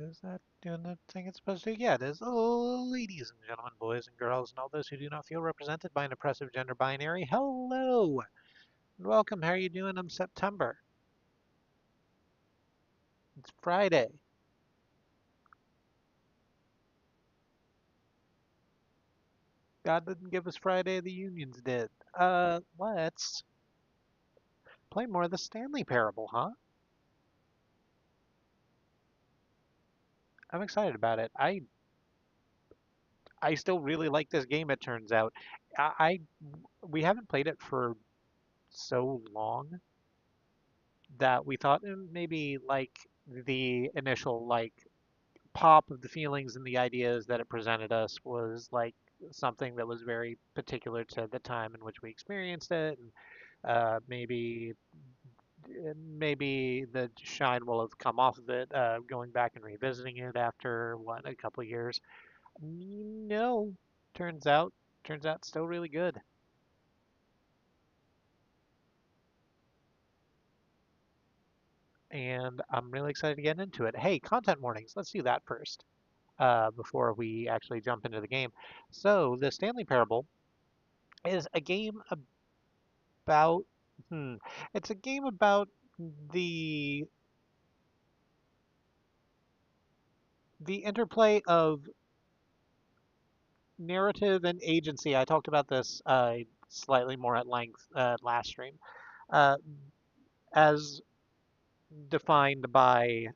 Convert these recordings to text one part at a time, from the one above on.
Is that doing the thing it's supposed to? Yeah, it is. Oh, ladies and gentlemen, boys and girls, and all those who do not feel represented by an oppressive gender binary, hello and welcome. How are you doing? I'm September. It's Friday. God didn't give us Friday, the unions did. Let's play more of the Stanley Parable, huh? I'm excited about it. I still really like this game, it turns out. I we haven't played it for so long that we thought maybe like the initial pop of the feelings and the ideas that it presented us was like something that was very particular to the time in which we experienced it, and maybe the shine will have come off of it, going back and revisiting it after what, a couple years. No, turns out turns out still really good, and I'm really excited to get into it. Hey, content warnings. Let's do that first, before we actually jump into the game. So the Stanley Parable is a game about hmm, it's a game about the the interplay of narrative and agency. I talked about this slightly more at length last stream, uh, as defined by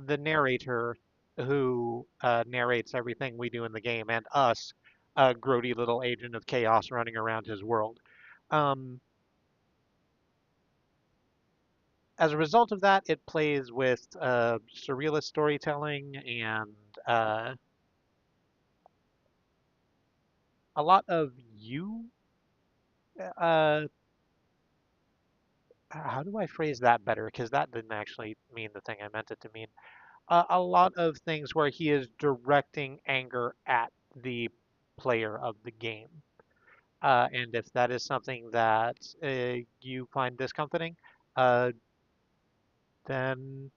the narrator who narrates everything we do in the game, and us, a grody little agent of chaos running around his world. Um, as a result of that, it plays with surrealist storytelling and uh, a lot of you. Uh, how do I phrase that better? Because that didn't actually mean the thing I meant it to mean. A lot of things where he is directing anger at the player of the game. And if that is something that you find discomforting, uh, then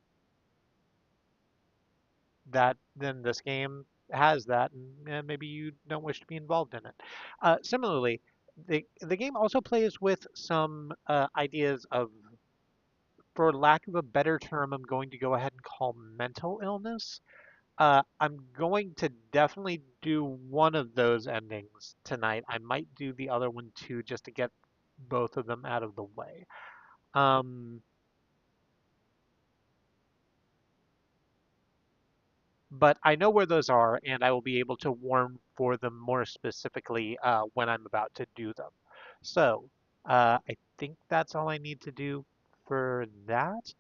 then this game has that, and maybe you don't wish to be involved in it. Similarly, the game also plays with some ideas of, for lack of a better term, I'm going to go ahead and call mental illness. I'm going to definitely do one of those endings tonight. I might do the other one too, just to get both of them out of the way. Um, but I know where those are, and I will be able to warn for them more specifically when I'm about to do them. So I think that's all I need to do for that.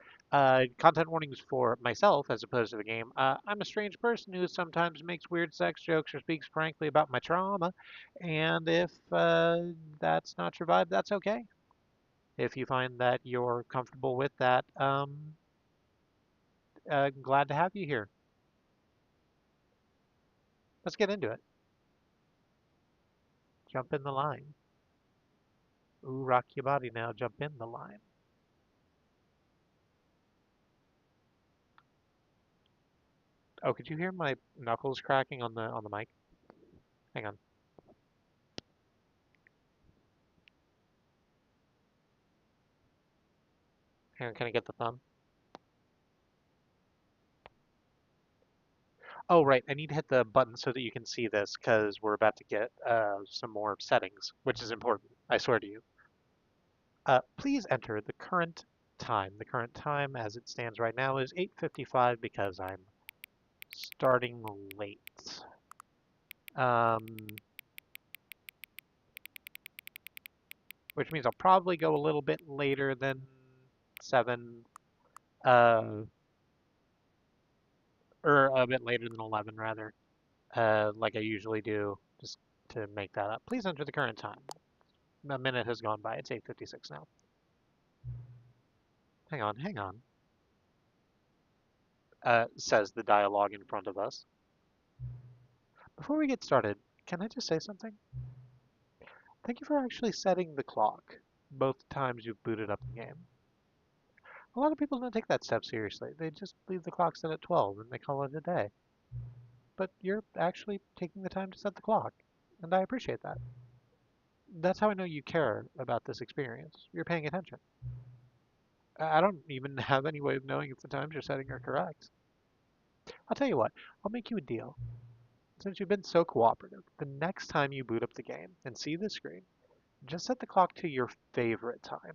Content warnings for myself as opposed to the game. I'm a strange person who sometimes makes weird sex jokes or speaks frankly about my trauma, and if that's not your vibe, that's okay. If you find that you're comfortable with that, glad to have you here. Let's get into it. Jump in the line. Ooh, rock your body now. Jump in the line. Oh, could you hear my knuckles cracking on the mic? Hang on. Hang on. Can I get the thumb? Oh, right. I need to hit the button so that you can see this because we're about to get some more settings, which is important. I swear to you. Please enter the current time. The current time as it stands right now is 8:55 because I'm starting late. Which means I'll probably go a little bit later than 7, uh, or a bit later than 11 rather, like I usually do, just to make that up. Please enter the current time. A minute has gone by. It's 8:56 now. Hang on, hang on, says the dialogue in front of us. Before we get started, can I just say something? Thank you for actually setting the clock both times you've booted up the game. A lot of people don't take that step seriously. They just leave the clock set at 12 and they call it a day. But you're actually taking the time to set the clock, and I appreciate that. That's how I know you care about this experience. You're paying attention. I don't even have any way of knowing if the times you're setting are correct. I'll tell you what, I'll make you a deal. Since you've been so cooperative, the next time you boot up the game and see the screen, just set the clock to your favorite time.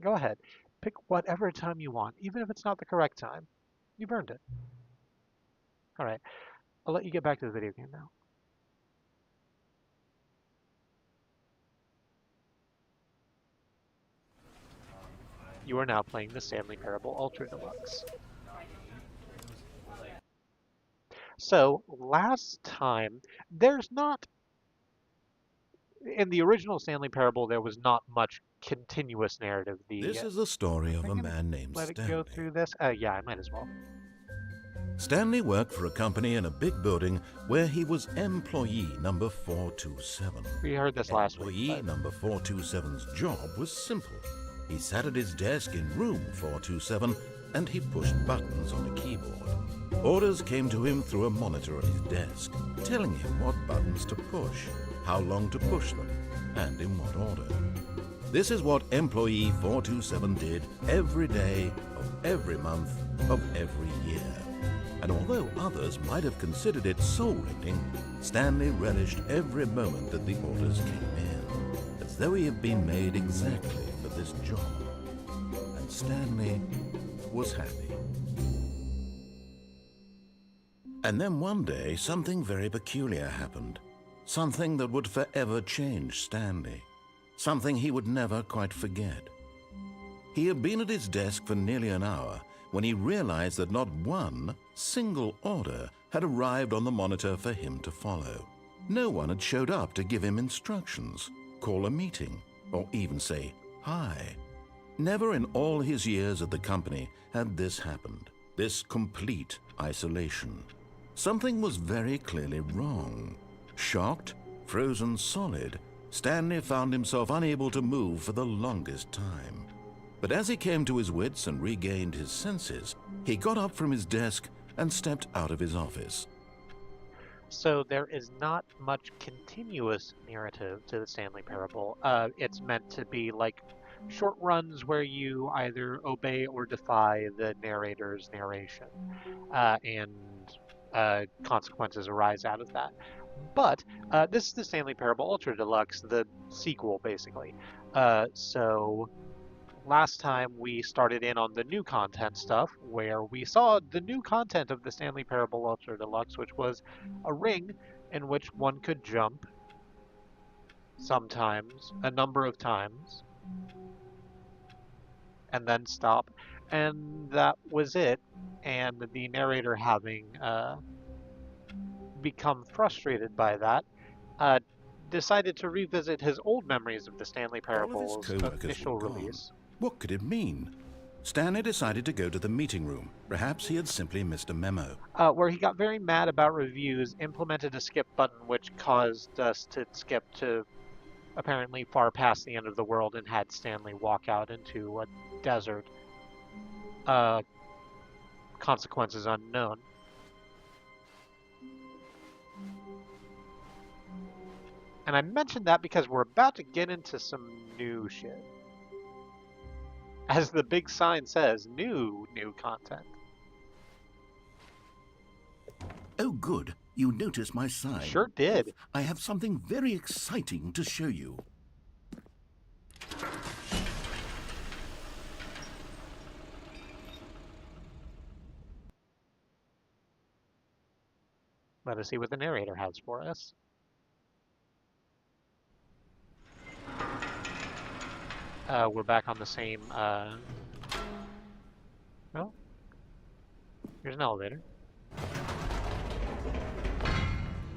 Go ahead, pick whatever time you want, even if it's not the correct time. You've earned it. All right, I'll let you get back to the video game now. You are now playing the Stanley Parable Ultra Deluxe. So, last time, there's not, in the original Stanley Parable, there was not much continuous narrative. This is the story of a man named Let it Stanley. go through this? Yeah, I might as well. Stanley worked for a company in a big building where he was employee number 427. We heard this last week. Employee number 427's job was simple. He sat at his desk in room 427 and he pushed buttons on a keyboard. Orders came to him through a monitor at his desk, telling him what buttons to push, how long to push them, and in what order. This is what employee 427 did every day of every month of every year. And although others might have considered it soul-rending, Stanley relished every moment that the orders came in, as though he had been made exactly for this job. And Stanley was happy. And then one day, something very peculiar happened. Something that would forever change Stanley. Something he would never quite forget. He had been at his desk for nearly an hour when he realized that not one single order had arrived on the monitor for him to follow. No one had showed up to give him instructions, call a meeting, or even say hi. Never in all his years at the company had this happened, this complete isolation. Something was very clearly wrong. Shocked, frozen solid, Stanley found himself unable to move for the longest time. But as he came to his wits and regained his senses, he got up from his desk and stepped out of his office. So there is not much continuous narrative to the Stanley Parable. It's meant to be like short runs where you either obey or defy the narrator's narration, and consequences arise out of that. But this is the Stanley Parable Ultra Deluxe, the sequel, basically. So last time we started in on the new content stuff, where we saw the new content of the Stanley Parable Ultra Deluxe, which was a ring in which one could jump sometimes, a number of times, and then stop. And that was it. And the narrator, having become frustrated by that, decided to revisit his old memories of the Stanley Parable's initial release. What could it mean? Stanley decided to go to the meeting room. Perhaps he had simply missed a memo. Where he got very mad about reviews, implemented a skip button, which caused us to skip to apparently far past the end of the world and had Stanley walk out into a desert. Consequences unknown. And I mentioned that because we're about to get into some new shit. As the big sign says, new content. Oh, good. You noticed my sign. Sure did. I have something very exciting to show you. Let us see what the narrator has for us. We're back on the same, well, here's an elevator.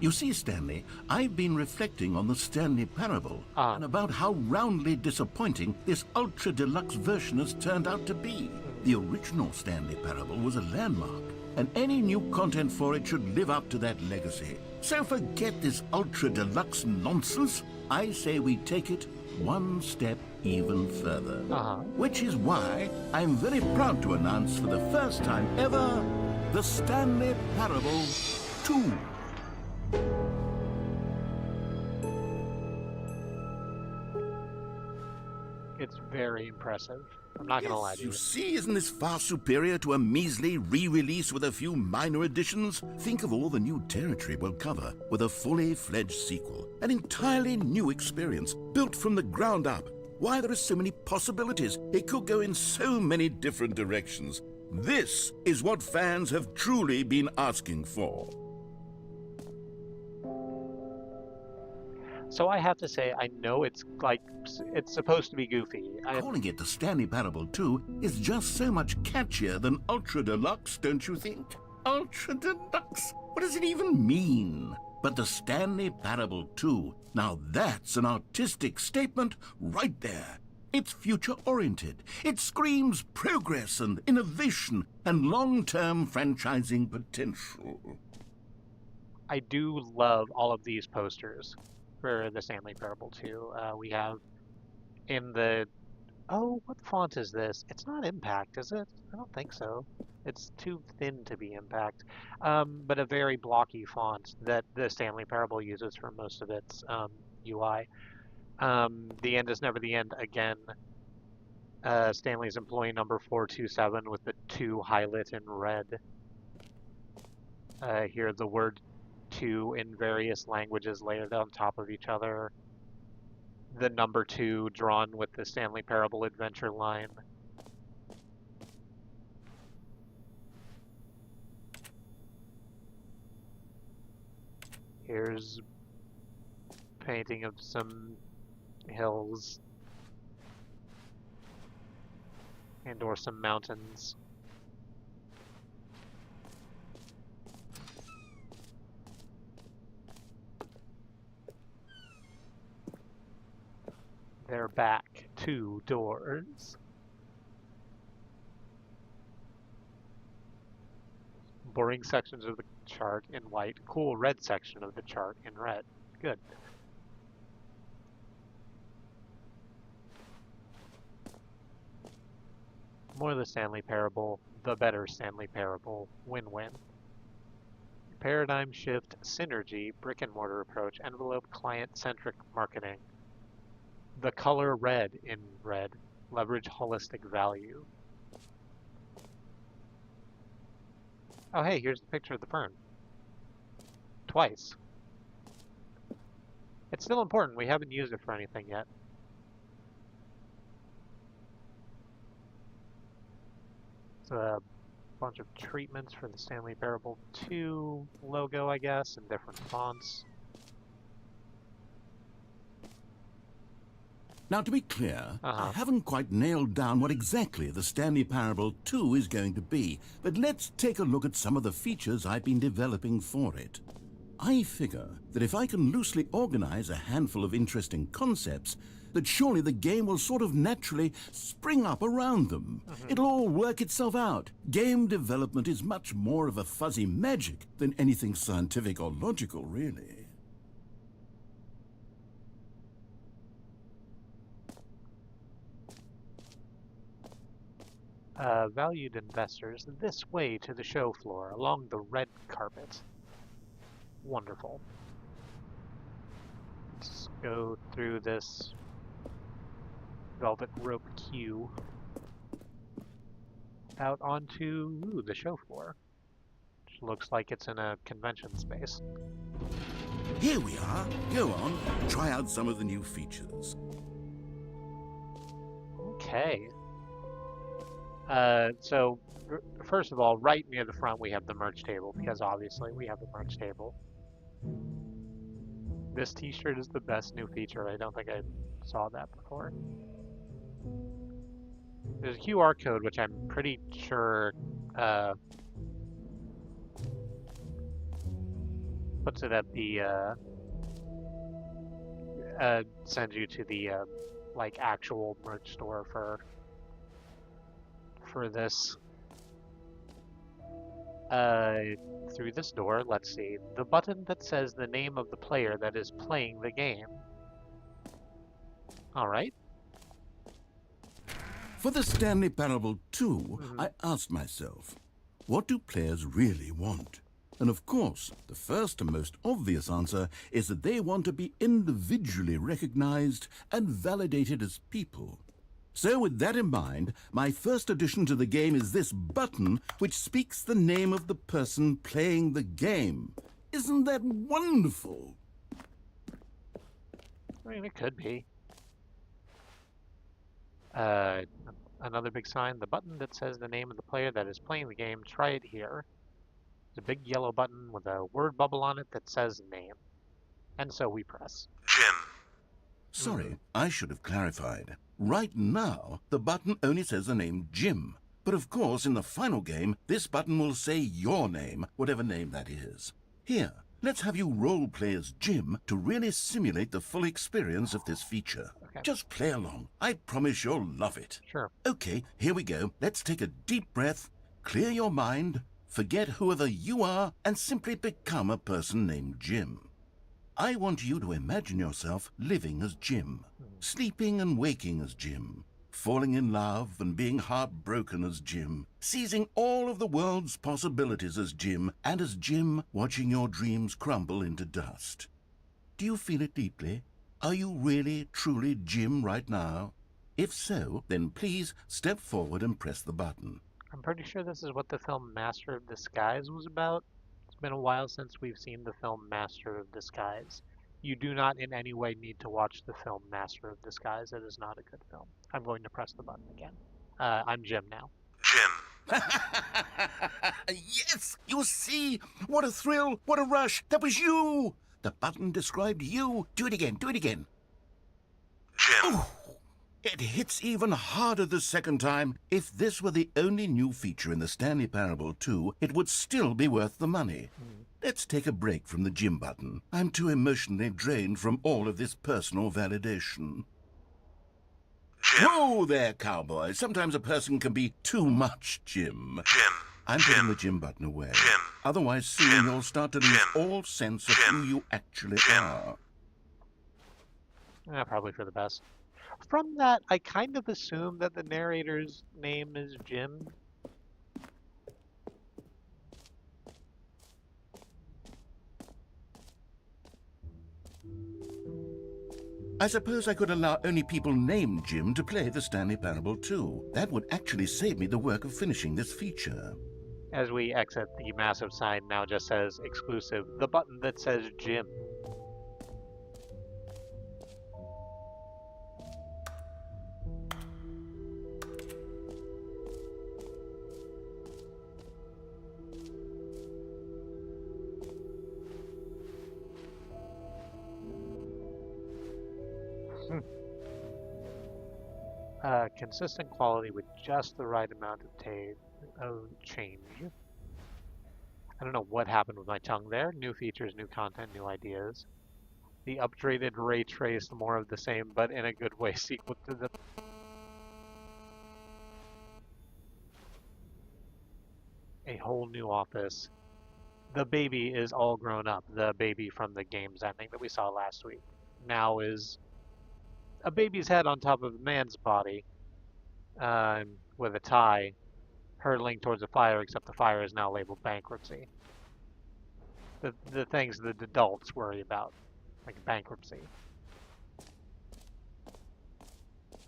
You see, Stanley, I've been reflecting on the Stanley Parable and about how roundly disappointing this ultra deluxe version has turned out to be. The original Stanley Parable was a landmark, and any new content for it should live up to that legacy. So forget this ultra deluxe nonsense. I say we take it one step even further. Uh-huh. Which is why I'm very proud to announce for the first time ever, the Stanley Parable 2. It's very impressive. I'm not gonna lie to You you. see, isn't this far superior to a measly re-release with a few minor additions? Think of all the new territory we'll cover with a fully fledged sequel. An entirely new experience, built from the ground up. Why, there are so many possibilities. It could go in so many different directions. This is what fans have truly been asking for. So I have to say, I know it's supposed to be goofy. Calling it the Stanley Parable 2 is just so much catchier than Ultra Deluxe, don't you think? Ultra Deluxe? What does it even mean? But the Stanley Parable 2, now that's an artistic statement right there. It's future-oriented. It screams progress and innovation and long-term franchising potential. I do love all of these posters for the Stanley Parable 2. We have in the... Oh, what font is this? It's not Impact, is it? I don't think so. It's too thin to be Impact. But a very blocky font that the Stanley Parable uses for most of its UI. The end is never the end again. Stanley's employee number 427 with the 2 highlight in red. Here the word 2 in various languages layered on top of each other. The number 2 drawn with the Stanley Parable Adventure line. Here's painting of some hills and or some mountains. They're back 2 doors. Boring sections of the chart in white. Cool red section of the chart in red. Good. More of the Stanley Parable, the better Stanley Parable, win-win. Paradigm shift, synergy, brick and mortar approach, envelope, client-centric marketing. The color red in red, leverage holistic value. Oh hey, here's the picture of the fern. Twice. It's still important, we haven't used it for anything yet. It's a bunch of treatments for the Stanley Parable 2 logo, I guess, in different fonts. Now, to be clear, I haven't quite nailed down what exactly the Stanley Parable 2 is going to be, but let's take a look at some of the features I've been developing for it. I figure that if I can loosely organize a handful of interesting concepts, that surely the game will sort of naturally spring up around them. It'll all work itself out. Game development is much more of a fuzzy magic than anything scientific or logical, really. Valued investors, this way to the show floor, along the red carpet. Wonderful. Let's go through this velvet rope queue out onto the show floor, which looks like it's in a convention space. Here we are. Go on, try out some of the new features. Okay. So first of all, right near the front we have the merch table, because obviously we have the merch table. This t-shirt is the best new feature. I don't think I saw that before. There's a QR code, which I'm pretty sure puts it at the sends you to the like actual merch store for this. Through this door, let's see, the button that says the name of the player that is playing the game. All right. For the Stanley Parable 2, Mm-hmm. I asked myself, what do players really want? And of course, the first and most obvious answer is that they want to be individually recognized and validated as people. So with that in mind, my first addition to the game is this button which speaks the name of the person playing the game. Isn't that wonderful? I mean, it could be. Another big sign, the button that says the name of the player that is playing the game, try it here. It's a big yellow button with a word bubble on it that says name. And so we press. Jim. Sorry, I should have clarified. Right now, the button only says the name Jim. But of course, in the final game, this button will say your name, whatever name that is. Here, let's have you role play as Jim to really simulate the full experience of this feature. Okay. Just play along. I promise you'll love it. Sure. Okay, here we go. Let's take a deep breath, clear your mind, forget whoever you are, and simply become a person named Jim. I want you to imagine yourself living as Jim, sleeping and waking as Jim, falling in love and being heartbroken as Jim, seizing all of the world's possibilities as Jim, and as Jim watching your dreams crumble into dust. Do you feel it deeply? Are you really, truly Jim right now? If so, then please step forward and press the button. I'm pretty sure this is what the film Master of Disguise was about. It's been a while since we've seen the film Master of Disguise. You do not in any way need to watch the film Master of Disguise. It is not a good film. I'm going to press the button again. I'm Jim now. Jim. Yes! You see? What a thrill! What a rush! That was you! The button described you. Do it again. Do it again. Jim. Ooh, it hits even harder the second time. If this were the only new feature in the Stanley Parable 2, it would still be worth the money. Let's take a break from the Jim button. I'm too emotionally drained from all of this personal validation. Jim. Whoa there, cowboy. Sometimes a person can be too much Jim. Jim. I'm putting the Jim button away. Jim. Otherwise, soon Jim. you'll start to lose Jim. all sense of Jim. who you actually Jim. are. Probably for the best. From that, I kind of assume that the narrator's name is Jim. I suppose I could allow only people named Jim to play the Stanley Parable 2. That would actually save me the work of finishing this feature. As we exit, the massive sign now just says exclusive. The button that says Jim. Consistent quality with just the right amount of change. I don't know what happened with my tongue there. New features, new content, new ideas. The upgraded ray traced, more of the same, but in a good way, sequel to the... A whole new office. The baby is all grown up. The baby from the game's ending that we saw last week now is a baby's head on top of a man's body, with a tie, hurtling towards a fire, except the fire is now labeled bankruptcy. The things that adults worry about, like bankruptcy.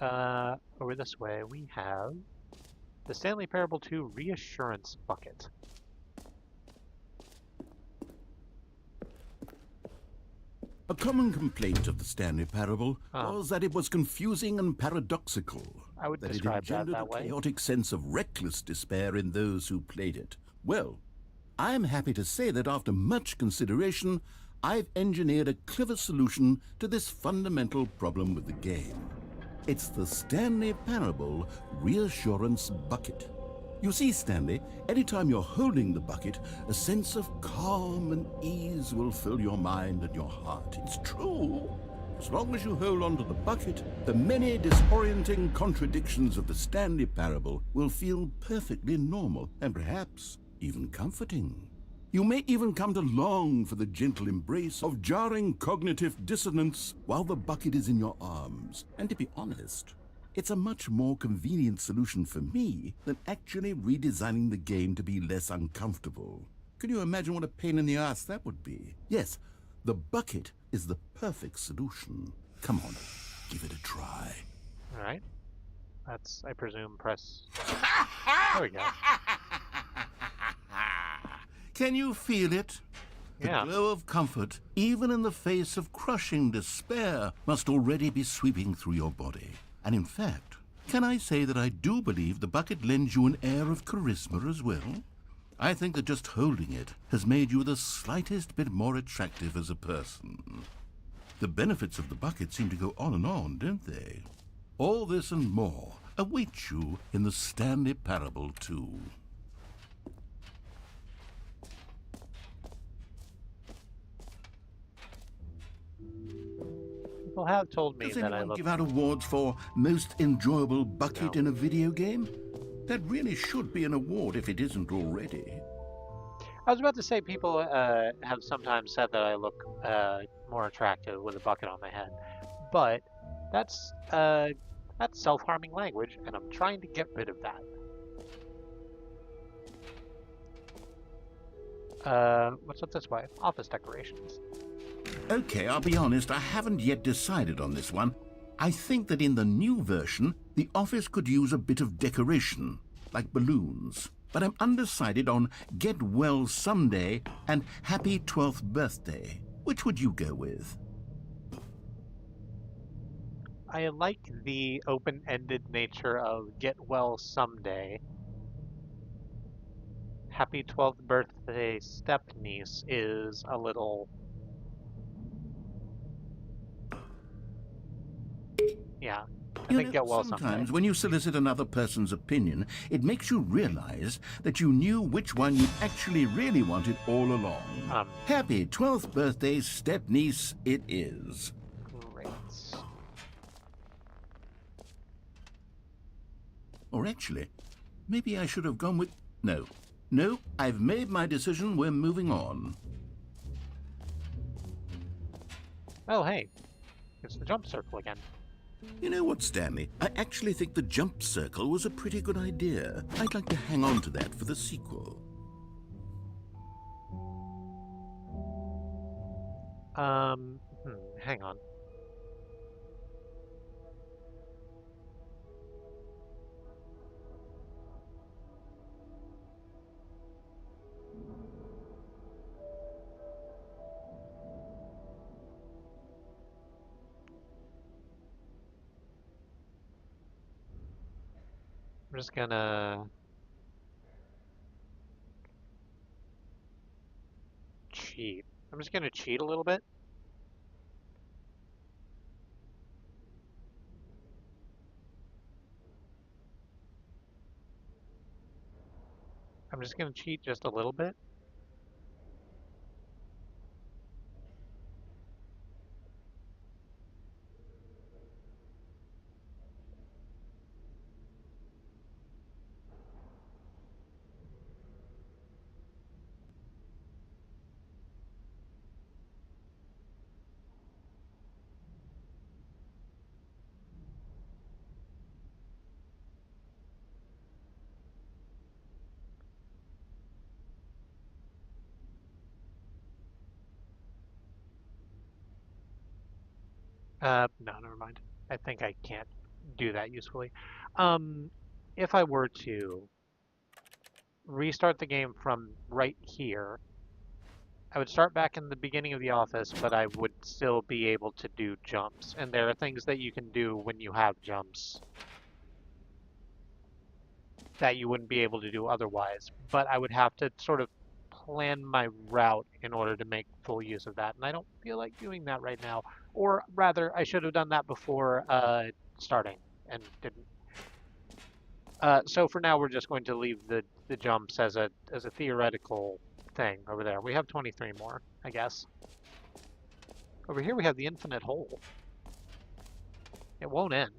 Over this way, we have the Stanley Parable 2 Reassurance Bucket. A common complaint of the Stanley Parable was that it was confusing and paradoxical. I would that describe it that engendered that way. a chaotic sense of reckless despair in those who played it. Well, I'm happy to say that after much consideration, I've engineered a clever solution to this fundamental problem with the game. It's the Stanley Parable Reassurance Bucket. You see, Stanley, anytime you're holding the bucket, a sense of calm and ease will fill your mind and your heart. It's true. As long as you hold on to the bucket, the many disorienting contradictions of the Stanley Parable will feel perfectly normal and perhaps even comforting. You may even come to long for the gentle embrace of jarring cognitive dissonance while the bucket is in your arms. And to be honest, it's a much more convenient solution for me than actually redesigning the game to be less uncomfortable. Can you imagine what a pain in the ass that would be? Yes, the bucket is the perfect solution. Come on, give it a try. All right. That's, I presume, press. There we go. Can you feel it? The Yeah. glow of comfort, even in the face of crushing despair, must already be sweeping through your body. And in fact, can I say that I do believe the bucket lends you an air of charisma as well? I think that just holding it has made you the slightest bit more attractive as a person. The benefits of the bucket seem to go on, don't they? All this and more await you in the Stanley Parable 2. People have told me Does that I anyone look. give out awards for most enjoyable bucket No. in a video game? That really should be an award if it isn't already. I was about to say people have sometimes said that I look more attractive with a bucket on my head, but that's self-harming language, and I'm trying to get rid of that. What's up this way? Office decorations. Okay, I'll be honest, I haven't yet decided on this one. I think that in the new version, the office could use a bit of decoration, like balloons. But I'm undecided on Get Well Someday and Happy 12th Birthday. Which would you go with? I like the open-ended nature of get well someday. Happy 12th birthday step-niece is a little... Yeah, I think get well someday. Sometimes when you solicit another person's opinion, it makes you realize that you knew which one you actually really wanted all along. Happy 12th birthday, step-niece it is. Great. Or actually, maybe I should have gone with... No, I've made my decision, we're moving on. Oh, hey, it's the jump circle again. You know what, Stanley? I actually think the jump circle was a pretty good idea. I'd like to hang on to that for the sequel. Hang on. I'm just gonna cheat. I'm just gonna cheat a little bit. I'm just gonna cheat just a little bit. No, never mind. I think I can't do that usefully. If I were to restart the game from right here, I would start back in the beginning of the office, but I would still be able to do jumps. And there are things that you can do when you have jumps that you wouldn't be able to do otherwise. But I would have to sort of plan my route in order to make full use of that. And I don't feel like doing that right now. Or rather, I should have done that before starting and didn't. So for now, we're just going to leave the jumps as a theoretical thing over there. We have 23 more, I guess. Over here we have the infinite hole. It won't end.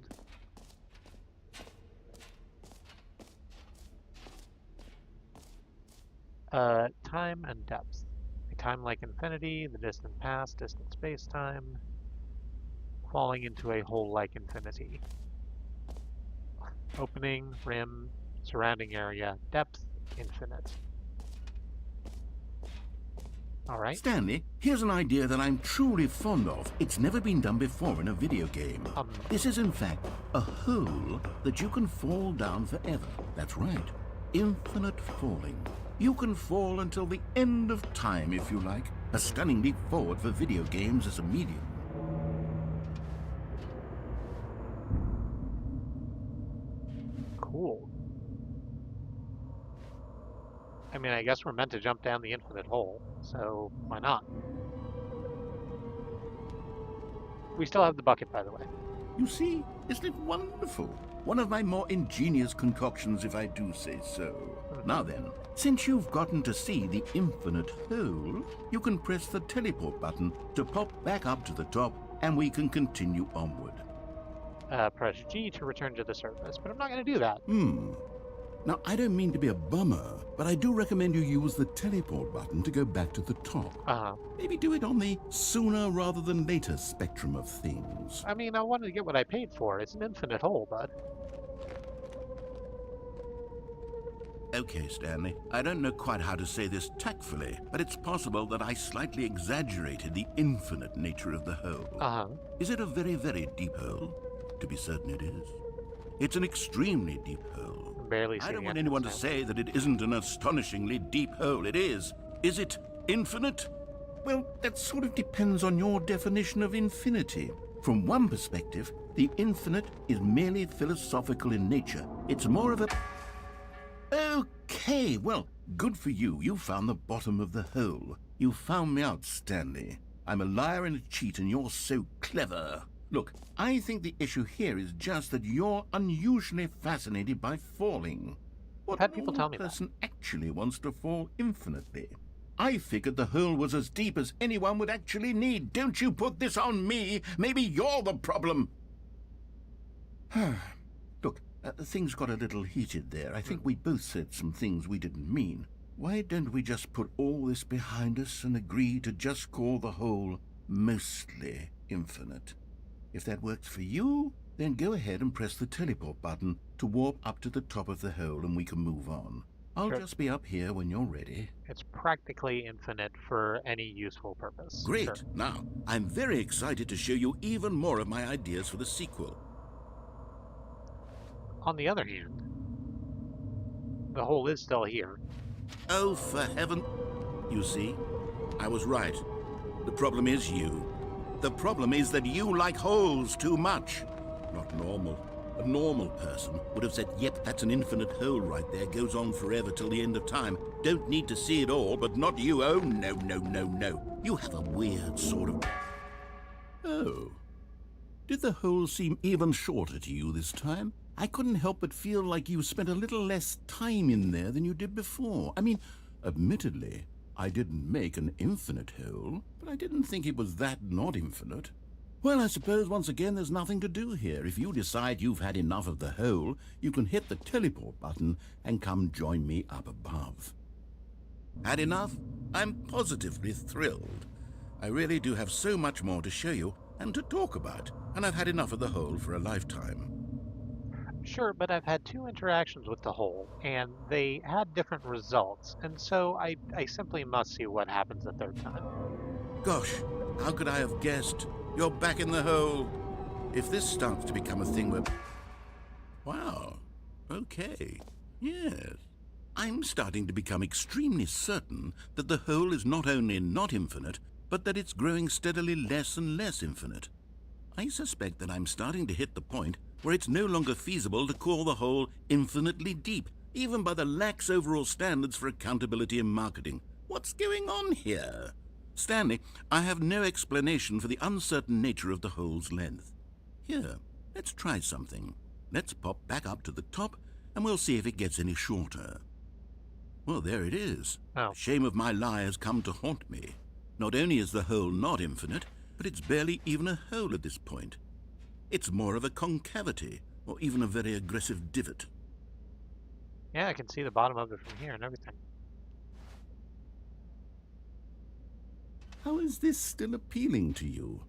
Time and depth. A time like infinity, the distant past, distant space-time, falling into a hole like infinity. Opening, rim, surrounding area, depth, infinite. All right. Stanley, here's an idea that I'm truly fond of. It's never been done before in a video game. This is, in fact, a hole that you can fall down forever. That's right. Infinite falling. You can fall until the end of time, if you like. A stunning leap forward for video games as a medium. Cool. I mean, I guess we're meant to jump down the infinite hole, so why not? We still have the bucket, by the way. You see, isn't it wonderful? One of my more ingenious concoctions, if I do say so. Now then, since you've gotten to see the infinite hole, you can press the teleport button to pop back up to the top, and we can continue onward. Press G to return to the surface, but I'm not going to do that. Now, I don't mean to be a bummer, but I do recommend you use the teleport button to go back to the top. Maybe do it on the sooner rather than later spectrum of things. I mean, I wanted to get what I paid for. It's an infinite hole, bud. Okay, Stanley, I don't know quite how to say this tactfully, but it's possible that I slightly exaggerated the infinite nature of the hole. Is it a very, very deep hole? To be certain it is. It's an extremely deep hole. Barely I don't want anyone to say that it isn't an astonishingly deep hole. It is. Is it infinite? Well, that sort of depends on your definition of infinity. From one perspective, the infinite is merely philosophical in nature. It's more of a... Okay, well, good for you. You found the bottom of the hole. You found me out, Stanley. I'm a liar and a cheat, and you're so clever. Look, I think the issue here is just that you're unusually fascinated by falling. I've had people tell me that. What person actually wants to fall infinitely? I figured the hole was as deep as anyone would actually need. Don't you put this on me. Maybe you're the problem. Look, things got a little heated there. I think we both said some things we didn't mean. Why don't we just put all this behind us and agree to just call the hole mostly infinite? If that works for you, then go ahead and press the teleport button to warp up to the top of the hole and we can move on. I'll just be up here when you're ready. It's practically infinite for any useful purpose. Great. Sure. Now, I'm very excited to show you even more of my ideas for the sequel. On the other hand, the hole is still here. Oh, for heaven... You see, I was right. The problem is you. The problem is that you like holes too much. Not normal. A normal person would have said, yep, that's an infinite hole right there, goes on forever till the end of time. Don't need to see it all, but not you. Oh, no, no, no, no. You have a weird sort of... Oh. Did the hole seem even shorter to you this time? I couldn't help but feel like you spent a little less time in there than you did before. I mean, admittedly, I didn't make an infinite hole, but I didn't think it was that not infinite. Well, I suppose once again there's nothing to do here. If you decide you've had enough of the hole, you can hit the teleport button and come join me up above. Had enough? I'm positively thrilled. I really do have so much more to show you and to talk about, and I've had enough of the hole for a lifetime. Sure, but I've had 2 interactions with the hole, and they had different results, and so I simply must see what happens the 3rd time. Gosh, how could I have guessed? You're back in the hole. If this starts to become a thing where... Wow. Okay. Yes. I'm starting to become extremely certain that the hole is not only not infinite, but that it's growing steadily less and less infinite. I suspect that I'm starting to hit the point where it's no longer feasible to call the hole infinitely deep, even by the lax overall standards for accountability and marketing. What's going on here? Stanley, I have no explanation for the uncertain nature of the hole's length. Here, let's try something. Let's pop back up to the top, and we'll see if it gets any shorter. Well, there it is. Oh. The shame of my lie has come to haunt me. Not only is the hole not infinite, but it's barely even a hole at this point. It's more of a concavity, or even a very aggressive divot. Yeah, I can see the bottom of it from here and everything. How is this still appealing to you?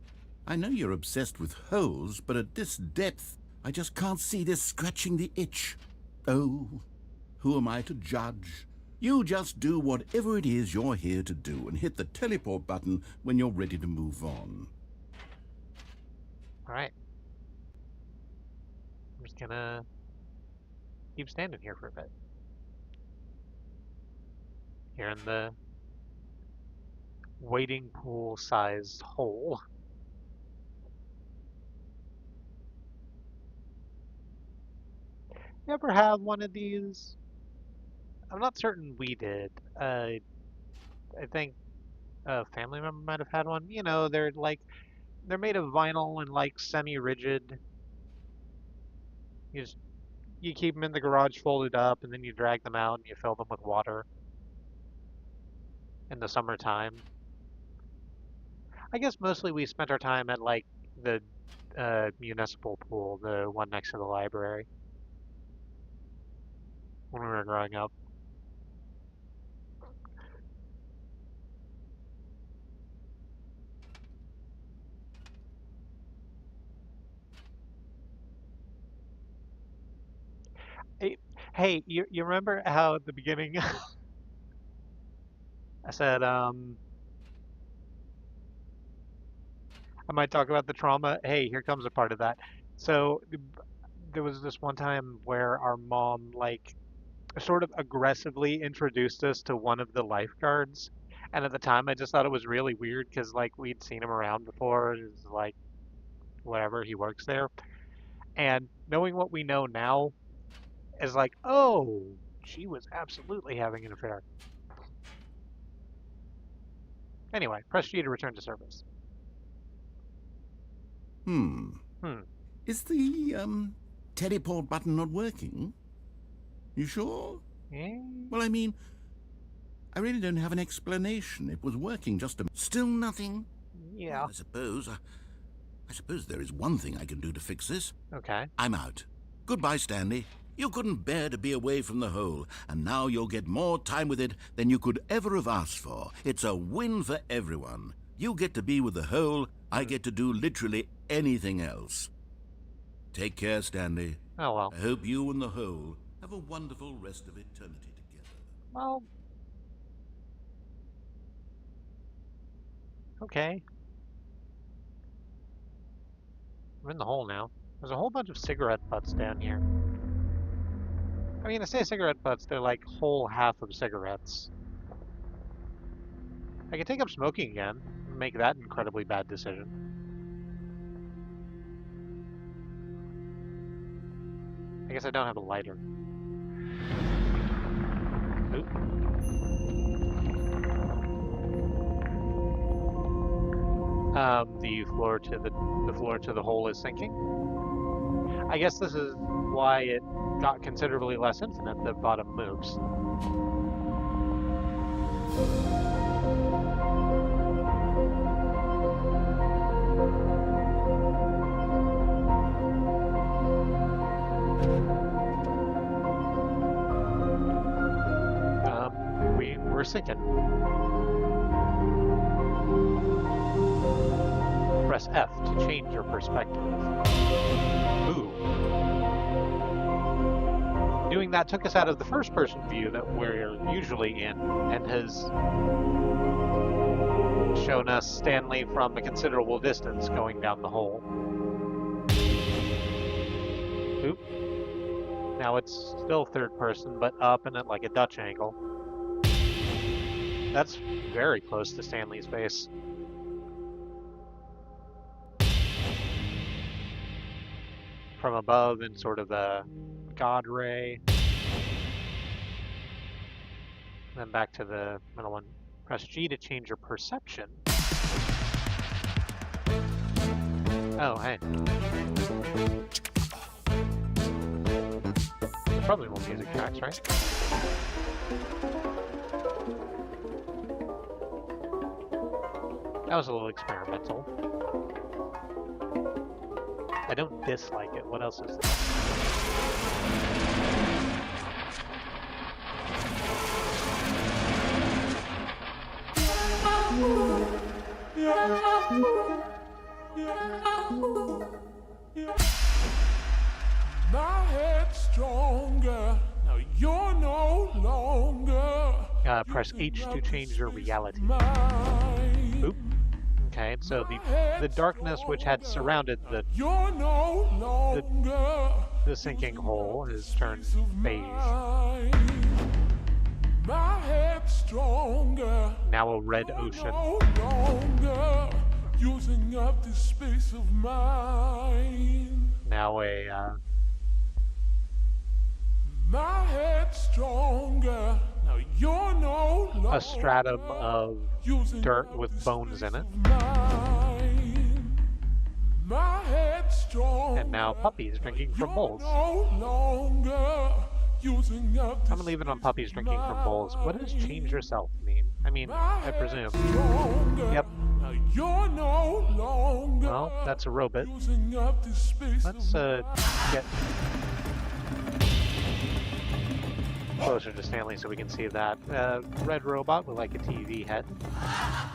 I know you're obsessed with holes, but at this depth, I just can't see this scratching the itch. Oh, who am I to judge? You just do whatever it is you're here to do and hit the teleport button when you're ready to move on. All right. I'm just gonna keep standing here for a bit. Here in the wading pool-sized hole. You ever have one of these? I'm not certain we did. I think a family member might have had one. You know, they're made of vinyl and like semi-rigid. You just you keep them in the garage folded up, and then you drag them out and you fill them with water in the summertime. I guess mostly we spent our time at like the municipal pool, the one next to the library, when we were growing up. Hey, hey, you remember how at the beginning I said I might talk about the trauma? Hey, here comes a part of that. So there was this one time where our mom like sort of aggressively introduced us to one of the lifeguards. And at the time, I just thought it was really weird because like we'd seen him around before. It was like whatever, he works there. And knowing what we know now is like, oh, she was absolutely having an affair. Anyway, press G to return to service. Hmm. Hmm. Is the, teleport button not working? You sure? Eh? Well, I mean, I really don't have an explanation. It was working just a... Still nothing? Yeah. Well, I suppose there is one thing I can do to fix this. Okay. I'm out. Goodbye, Stanley. You couldn't bear to be away from the hole, and now you'll get more time with it than you could ever have asked for. It's a win for everyone. You get to be with the hole, I get to do literally anything else. Take care, Stanley. Oh well. I hope you and the hole have a wonderful rest of eternity together. Well. Okay. I'm in the hole now. There's a whole bunch of cigarette butts down here. I mean, I say cigarette butts, they're like whole half of cigarettes. I could take up smoking again and make that incredibly bad decision. I guess I don't have a lighter. Oop. The floor to the hole is sinking. I guess this is why it got considerably less infinite. The bottom moves. We're sinking. Press F to change your perspective. Ooh. Doing that took us out of the first person view that we're usually in and has shown us Stanley from a considerable distance going down the hole. Oop. Now it's still third person, but up and at like a Dutch angle. That's very close to Stanley's face. From above in sort of a God ray. Then back to the middle one. Press G to change your perception. Oh, hey. Probably more music tracks, right? That was a little experimental. I don't dislike it. What else is there? Press H to change your reality. Oop. Okay, so the darkness which had surrounded the sinking hole has turned beige. Now a red ocean. Using up this space of mine. Now my head's stronger. Now you're no longer a stratum of dirt with bones in it. My head's stronger. And now puppies drinking from bowls. No longer using up I'm gonna leave it on puppies drinking from bowls. What does change yourself mean? I mean, I presume. Yep. Now you're no longer. Well, that's a robot. Using up this space. Let's get closer to Stanley so we can see that. Red robot with like a TV head.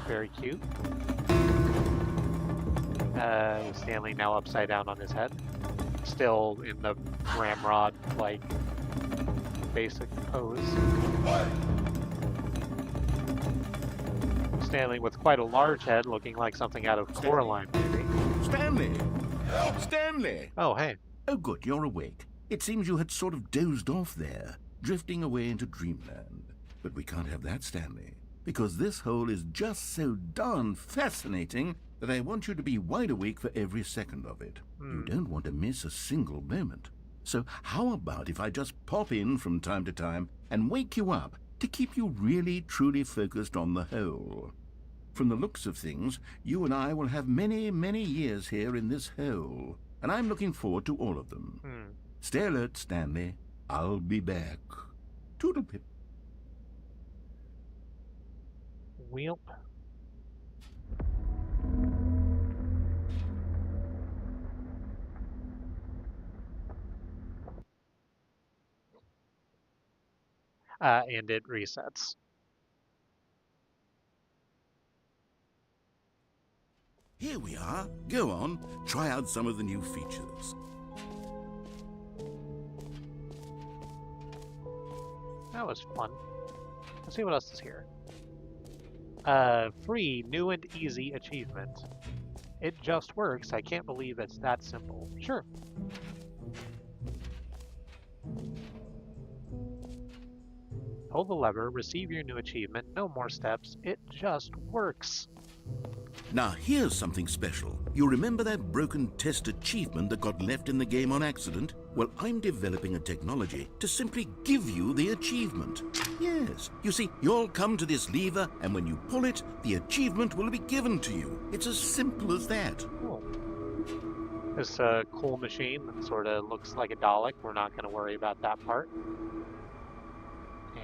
Very cute. Stanley now upside down on his head. Still in the ramrod like basic pose. Stanley with quite a large head, looking like something out of Coraline, maybe. Stanley! Stanley! Oh, hey. Oh, good, you're awake. It seems you had sort of dozed off there, drifting away into dreamland. But we can't have that, Stanley, because this hole is just so darn fascinating that I want you to be wide awake for every second of it. You don't want to miss a single moment. So how about if I just pop in from time to time and wake you up to keep you really, truly focused on the hole? From the looks of things, you and I will have many, many years here in this hole, and I'm looking forward to all of them. Stay alert, Stanley. I'll be back. Toodlepip. Wheelp. And it resets. Here we are. Go on, try out some of the new features. That was fun. Let's see what else is here. Free, new and easy achievement. It just works. I can't believe it's that simple. Sure. Pull the lever, receive your new achievement. No more steps. It just works. Now here's something special. You remember that broken test achievement that got left in the game on accident? Well, I'm developing a technology to simply give you the achievement. Yes, you see, you'll come to this lever, and when you pull it, the achievement will be given to you. It's as simple as that. Cool. This cool machine that sort of looks like a Dalek. We're not going to worry about that part.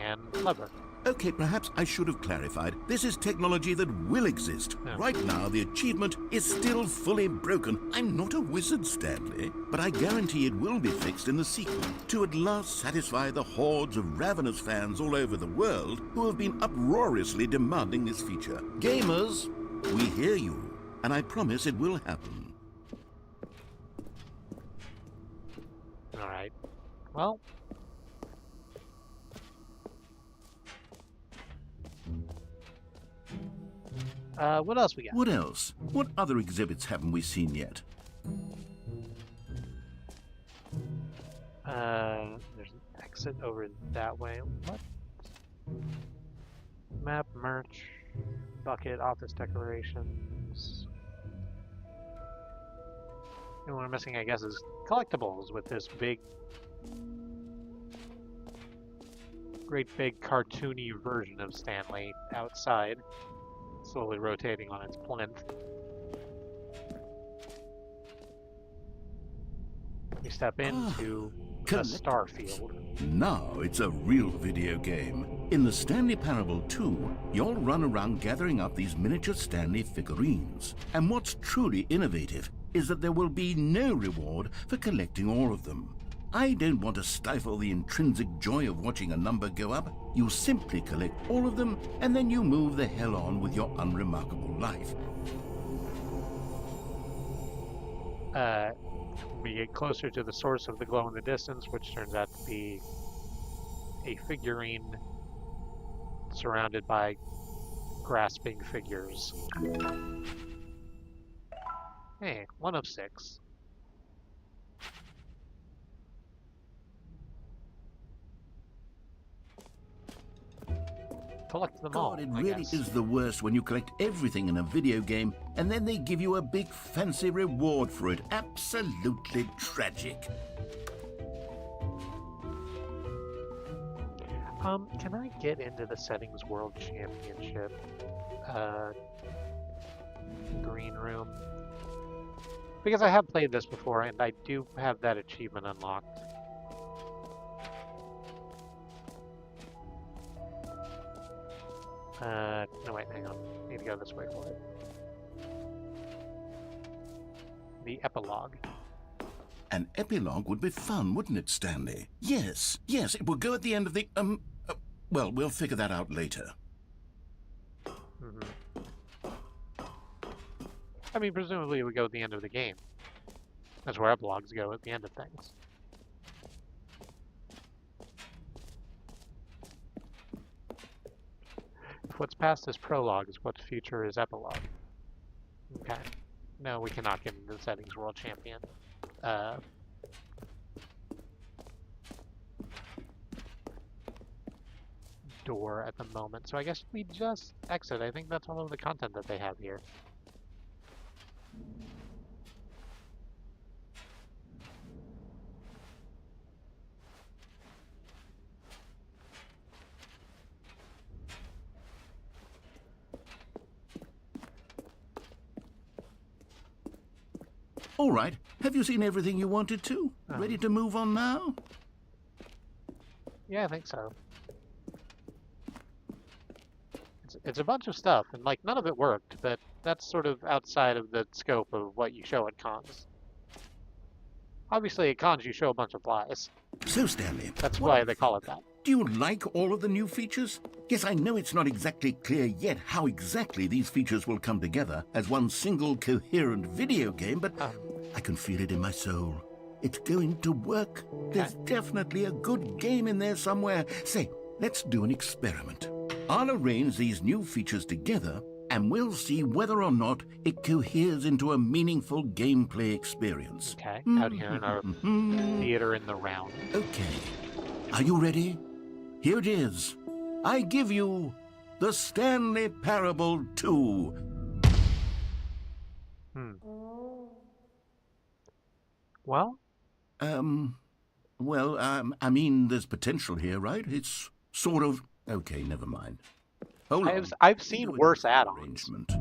And lever. Okay, perhaps I should have clarified. This is technology that will exist. Yeah. Right now, the achievement is still fully broken. I'm not a wizard, Stanley, but I guarantee it will be fixed in the sequel to at last satisfy the hordes of ravenous fans all over the world who have been uproariously demanding this feature. Gamers, we hear you, and I promise it will happen. All right. Well. What else we got? What else? What other exhibits haven't we seen yet? There's an exit over that way. What? Map, merch, bucket, office decorations. And what we're missing, I guess, is collectibles with this great big cartoony version of Stanley outside, slowly rotating on its plinth. We step into a star field. Now it's a real video game. In the Stanley Parable 2, you'll run around gathering up these miniature Stanley figurines. And what's truly innovative is that there will be no reward for collecting all of them. I don't want to stifle the intrinsic joy of watching a number go up. You simply collect all of them, and then you move the hell on with your unremarkable life. We get closer to the source of the glow in the distance, which turns out to be a figurine surrounded by grasping figures. Hey, 1 of 6. Collect them all, God, it I really guess. is the worst when you collect everything in a video game and then they give you a big fancy reward for it. Absolutely tragic. Can I get into the Settings World Championship green room? Because I have played this before and I do have that achievement unlocked. No wait, hang on. I need to go this way for it. The epilogue. An epilogue would be fun, wouldn't it, Stanley? Yes, it will go at the end of the, well, we'll figure that out later. I mean, presumably it would go at the end of the game. That's where epilogues go, at the end of things. If what's past is prologue, is what's future is epilogue. Okay. No, we cannot get into the Settings World Champion. Door at the moment, so I guess we just exit. I think that's all of the content that they have here. All right, have you seen everything you wanted to? Ready to move on now? Yeah, I think so. It's a bunch of stuff, and like none of it worked, but that's sort of outside of the scope of what you show at cons. Obviously, at cons you show a bunch of flies. So, Stanley, That's why they call it that. do you like all of the new features? Yes, I know it's not exactly clear yet how exactly these features will come together as one single coherent video game, but I can feel it in my soul. It's going to work. There's definitely a good game in there somewhere. Say, let's do an experiment. I'll arrange these new features together, and we'll see whether or not it coheres into a meaningful gameplay experience. Okay, out here in our theater in the round. Okay. Are you ready? Here it is. I give you the Stanley Parable 2. Well? I mean, there's potential here, right? It's sort of... Okay, never mind. Hold on. I've seen worse add-ons. Arrangement.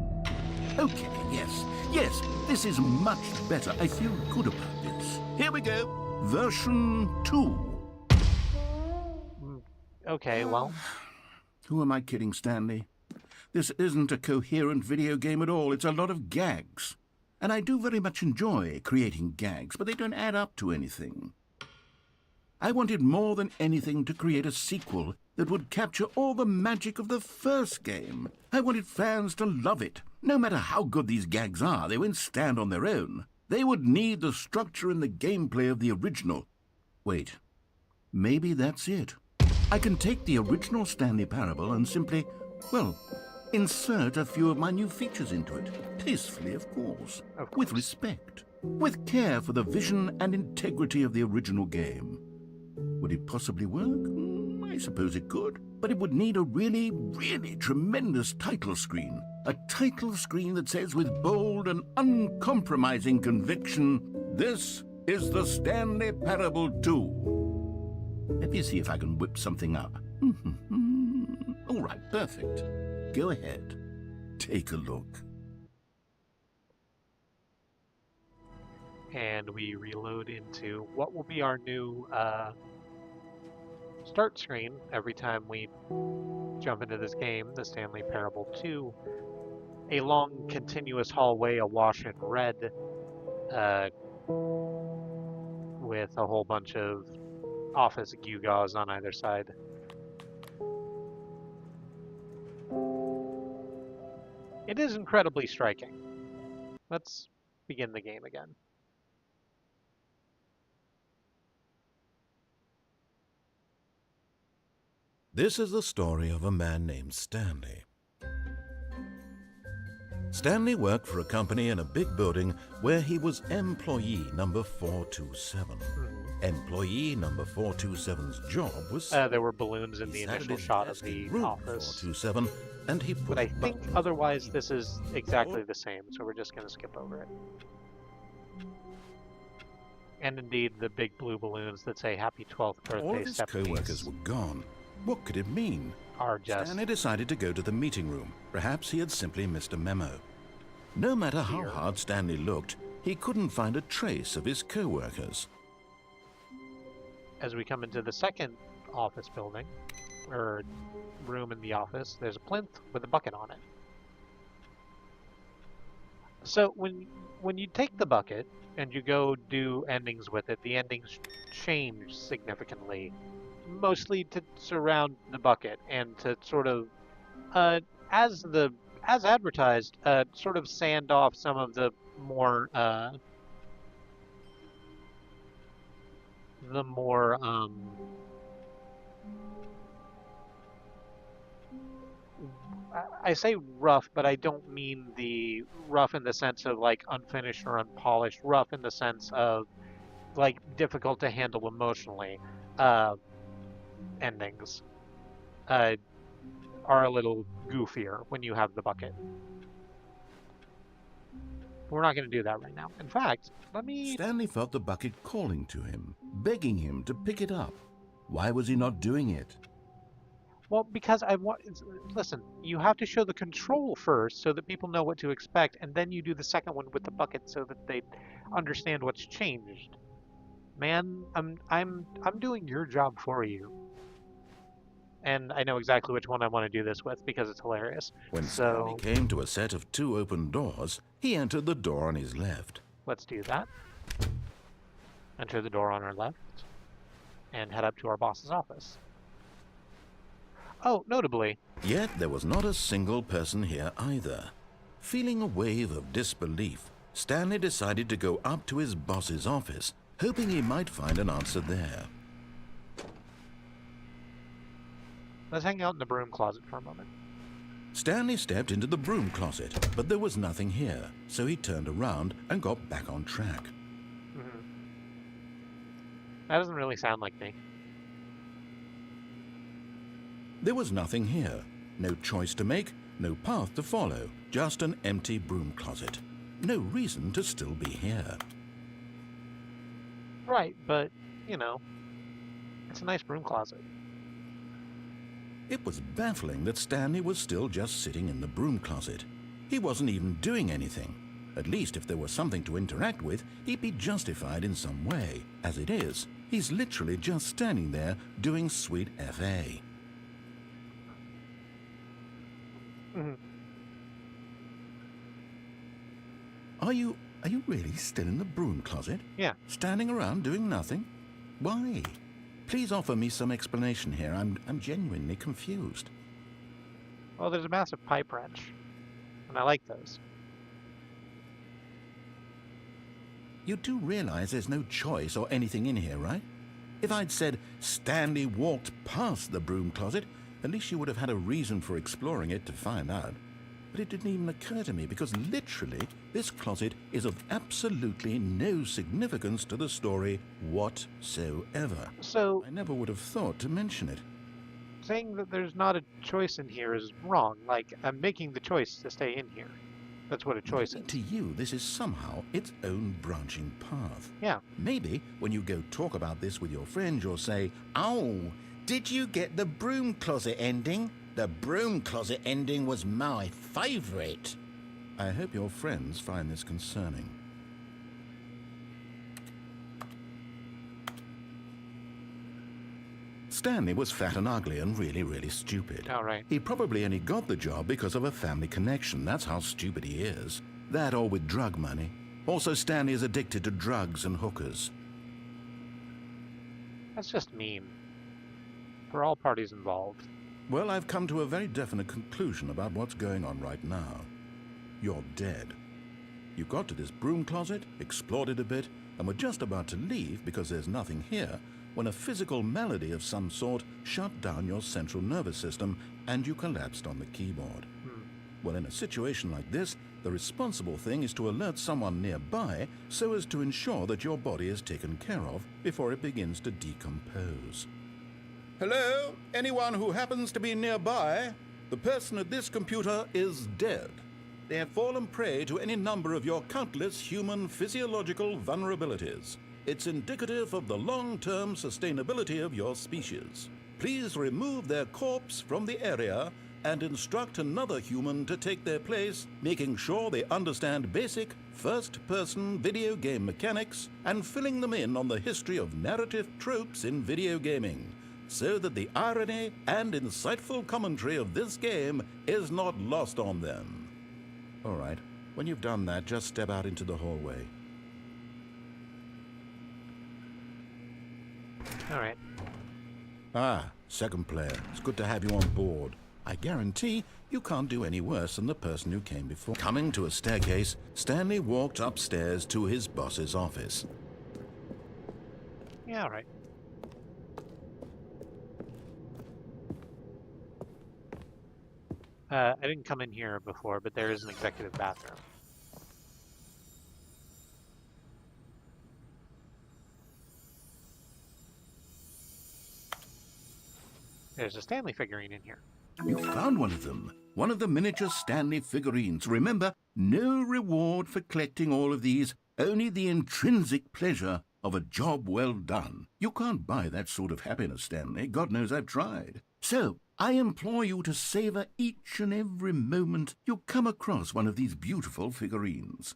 Okay, yes, this is much better. I feel good about this. Here we go. Version 2. Okay, well... Who am I kidding, Stanley? This isn't a coherent video game at all. It's a lot of gags. And I do very much enjoy creating gags, but they don't add up to anything. I wanted more than anything to create a sequel that would capture all the magic of the first game. I wanted fans to love it. No matter how good these gags are, they won't stand on their own. They would need the structure and the gameplay of the original. Wait, maybe that's it. I can take the original Stanley Parable and simply, well, insert a few of my new features into it. Tastefully, of course. With respect. With care for the vision and integrity of the original game. Would it possibly work? I suppose it could. But it would need a really, really tremendous title screen. A title screen that says with bold and uncompromising conviction, "This is the Stanley Parable 2." Let me see if I can whip something up. All right, perfect. Go ahead. Take a look. And we reload into what will be our new start screen every time we jump into this game, the Stanley Parable 2. A long, continuous hallway awash in red with a whole bunch of office gewgaws on either side. It is incredibly striking. Let's begin the game again. This is the story of a man named Stanley. Stanley worked for a company in a big building where he was employee number 427. Employee number 427's job was... There were balloons in the initial shot of the office. 427, and he put But I think otherwise this is exactly the same, so we're just going to skip over it. And indeed, the big blue balloons that say Happy 12th Birthday, all of his co-workers were gone. What could it mean? Are just... Stanley decided to go to the meeting room. Perhaps he had simply missed a memo. No matter how hard Stanley looked, he couldn't find a trace of his co-workers. As we come into the second office building, or room in the office, there's a plinth with a bucket on it. So when you take the bucket and you go do endings with it, the endings change significantly, mostly to surround the bucket and to sort of, as advertised, sort of sand off some of the more I say rough, but I don't mean the rough in the sense of like unfinished or unpolished. Rough in the sense of like difficult to handle emotionally. Endings are a little goofier when you have the bucket. We're not going to do that right now. In fact, let me... Stanley felt the bucket calling to him, begging him to pick it up. Why was he not doing it? Well, because I want... Listen, you have to show the control first so that people know what to expect, and then you do the second one with the bucket so that they understand what's changed. Man, I'm doing your job for you. And I know exactly which one I want to do this with because it's hilarious. When Stanley came to a set of 2 open doors, he entered the door on his left. Let's do that. Enter the door on our left and head up to our boss's office. Oh, notably. Yet there was not a single person here either. Feeling a wave of disbelief, Stanley decided to go up to his boss's office, hoping he might find an answer there. Let's hang out in the broom closet for a moment. Stanley stepped into the broom closet, but there was nothing here, so he turned around and got back on track. That doesn't really sound like me. There was nothing here. No choice to make, no path to follow, just an empty broom closet. No reason to still be here. Right, but, you know, it's a nice broom closet. It was baffling that Stanley was still just sitting in the broom closet. He wasn't even doing anything. At least if there was something to interact with, he'd be justified in some way. As it is, he's literally just standing there doing sweet FA. Are you really still in the broom closet? Yeah. Standing around doing nothing? Why? Please offer me some explanation here. I'm genuinely confused. Well, there's a massive pipe wrench, and I like those. You do realize there's no choice or anything in here, right? If I'd said Stanley walked past the broom closet, at least you would have had a reason for exploring it to find out. But it didn't even occur to me because literally this closet is of absolutely no significance to the story whatsoever. So I never would have thought to mention it. saying that there's not a choice in here is wrong. Like, I'm making the choice to stay in here. That's what a choice is. To you, this is somehow its own branching path. Yeah. Maybe when you go talk about this with your friends, you'll say, "Oh, did you get the broom closet ending? The broom closet ending was my favorite." I hope your friends find this concerning. Stanley was fat and ugly and really, really stupid. All right. He probably only got the job because of a family connection. That's how stupid he is. That or with drug money. Also, Stanley is addicted to drugs and hookers. That's just mean. For all parties involved. Well, I've come to a very definite conclusion about what's going on right now. You're dead. You got to this broom closet, explored it a bit, and were just about to leave because there's nothing here, when a physical malady of some sort shut down your central nervous system and you collapsed on the keyboard. Well, in a situation like this, the responsible thing is to alert someone nearby so as to ensure that your body is taken care of before it begins to decompose. Hello? Anyone who happens to be nearby? The person at this computer is dead. They have fallen prey to any number of your countless human physiological vulnerabilities. It's indicative of the long-term sustainability of your species. Please remove their corpse from the area and instruct another human to take their place, making sure they understand basic first-person video game mechanics and filling them in on the history of narrative tropes in video gaming, so that the irony and insightful commentary of this game is not lost on them. All right, when you've done that, just step out into the hallway. All right. Ah, second player. It's good to have you on board. I guarantee you can't do any worse than the person who came before. Coming to a staircase, Stanley walked upstairs to his boss's office. Yeah, all right. I didn't come in here before, but there is an executive bathroom. There's a Stanley figurine in here. You found one of them. One of the miniature Stanley figurines. Remember, no reward for collecting all of these, only the intrinsic pleasure of a job well done. You can't buy that sort of happiness, Stanley. God knows I've tried. So, I implore you to savor each and every moment you come across one of these beautiful figurines.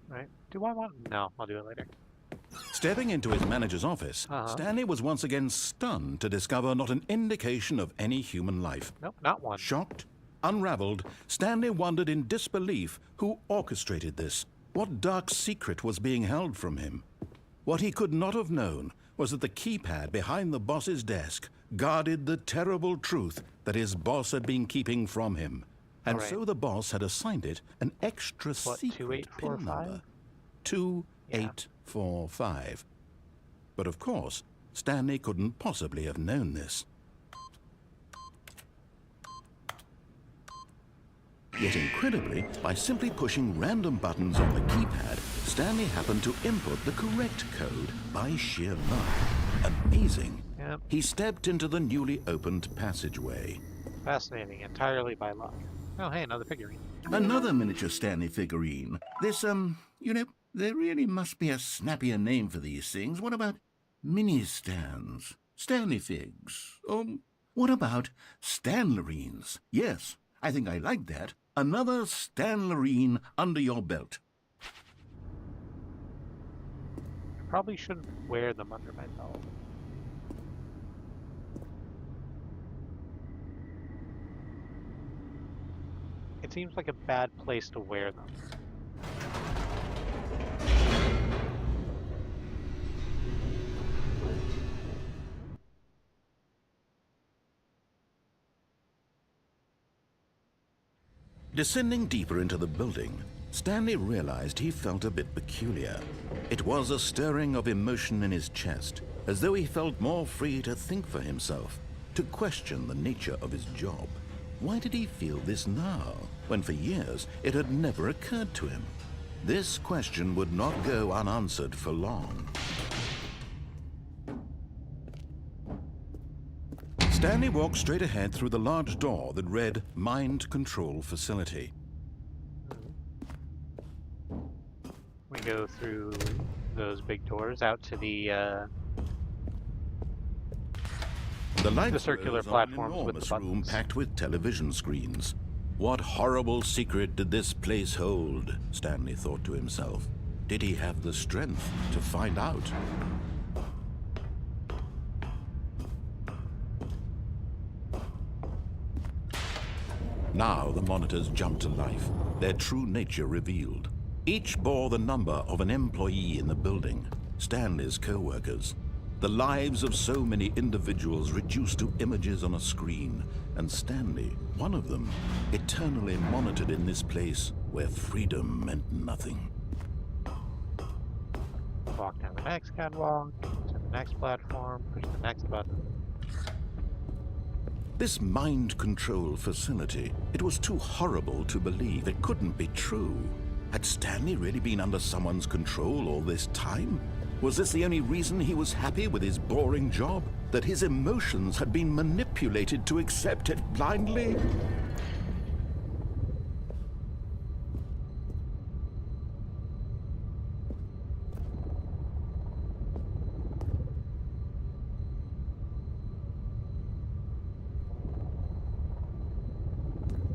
Right? Do I want? No, I'll do it later. Stepping into his manager's office, Stanley was once again stunned to discover not an indication of any human life. Nope, not one. Shocked, unraveled, Stanley wondered in disbelief who orchestrated this. What dark secret was being held from him? What he could not have known was that the keypad behind the boss's desk guarded the terrible truth that his boss had been keeping from him. And so the boss had assigned it an extra secret pin number. 2845. But of course, Stanley couldn't possibly have known this. Yet incredibly, by simply pushing random buttons on the keypad, Stanley happened to input the correct code by sheer luck. Amazing. Yep. He stepped into the newly opened passageway. Fascinating, entirely by luck. Oh, hey, another figurine. Another miniature Stanley figurine. This, you know, there really must be a snappier name for these things. What about mini-stands? Stanley figs? What about Stanlerines? Yes, I think I like that. Another Stanlerine under your belt. I probably shouldn't wear them under my belt. It seems like a bad place to wear them. Descending deeper into the building, Stanley realized he felt a bit peculiar. It was a stirring of emotion in his chest, as though he felt more free to think for himself, to question the nature of his job. Why did he feel this now, when for years it had never occurred to him? This question would not go unanswered for long. Stanley walked straight ahead through the large door that read Mind Control Facility. We go through those big doors out to the light circular platforms with the buttons. Room packed with television screens. What horrible secret did this place hold? Stanley thought to himself. Did he have the strength to find out? Now the monitors jumped to life, their true nature revealed. Each bore the number of an employee in the building, Stanley's co-workers. The lives of so many individuals reduced to images on a screen, and Stanley, one of them, eternally monitored in this place where freedom meant nothing. Walk down the next catwalk, to the next platform, push the next button. This mind control facility, it was too horrible to believe. It couldn't be true. Had Stanley really been under someone's control all this time? Was this the only reason he was happy with his boring job? That his emotions had been manipulated to accept it blindly?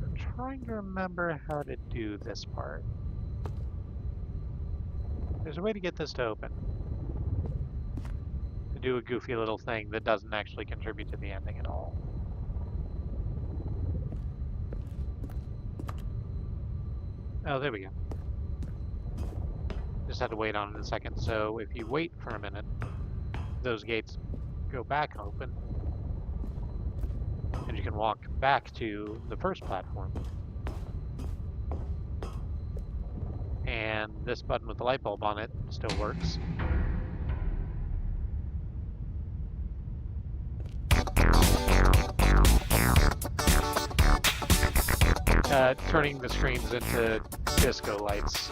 I'm trying to remember how to do this part. There's a way to get this to open. To do a goofy little thing that doesn't actually contribute to the ending at all. Oh, there we go. Just had to wait on it a second. So if you wait for a minute, those gates go back open. And you can walk back to the first platform. And this button with the light bulb on it still works. Turning the screens into disco lights.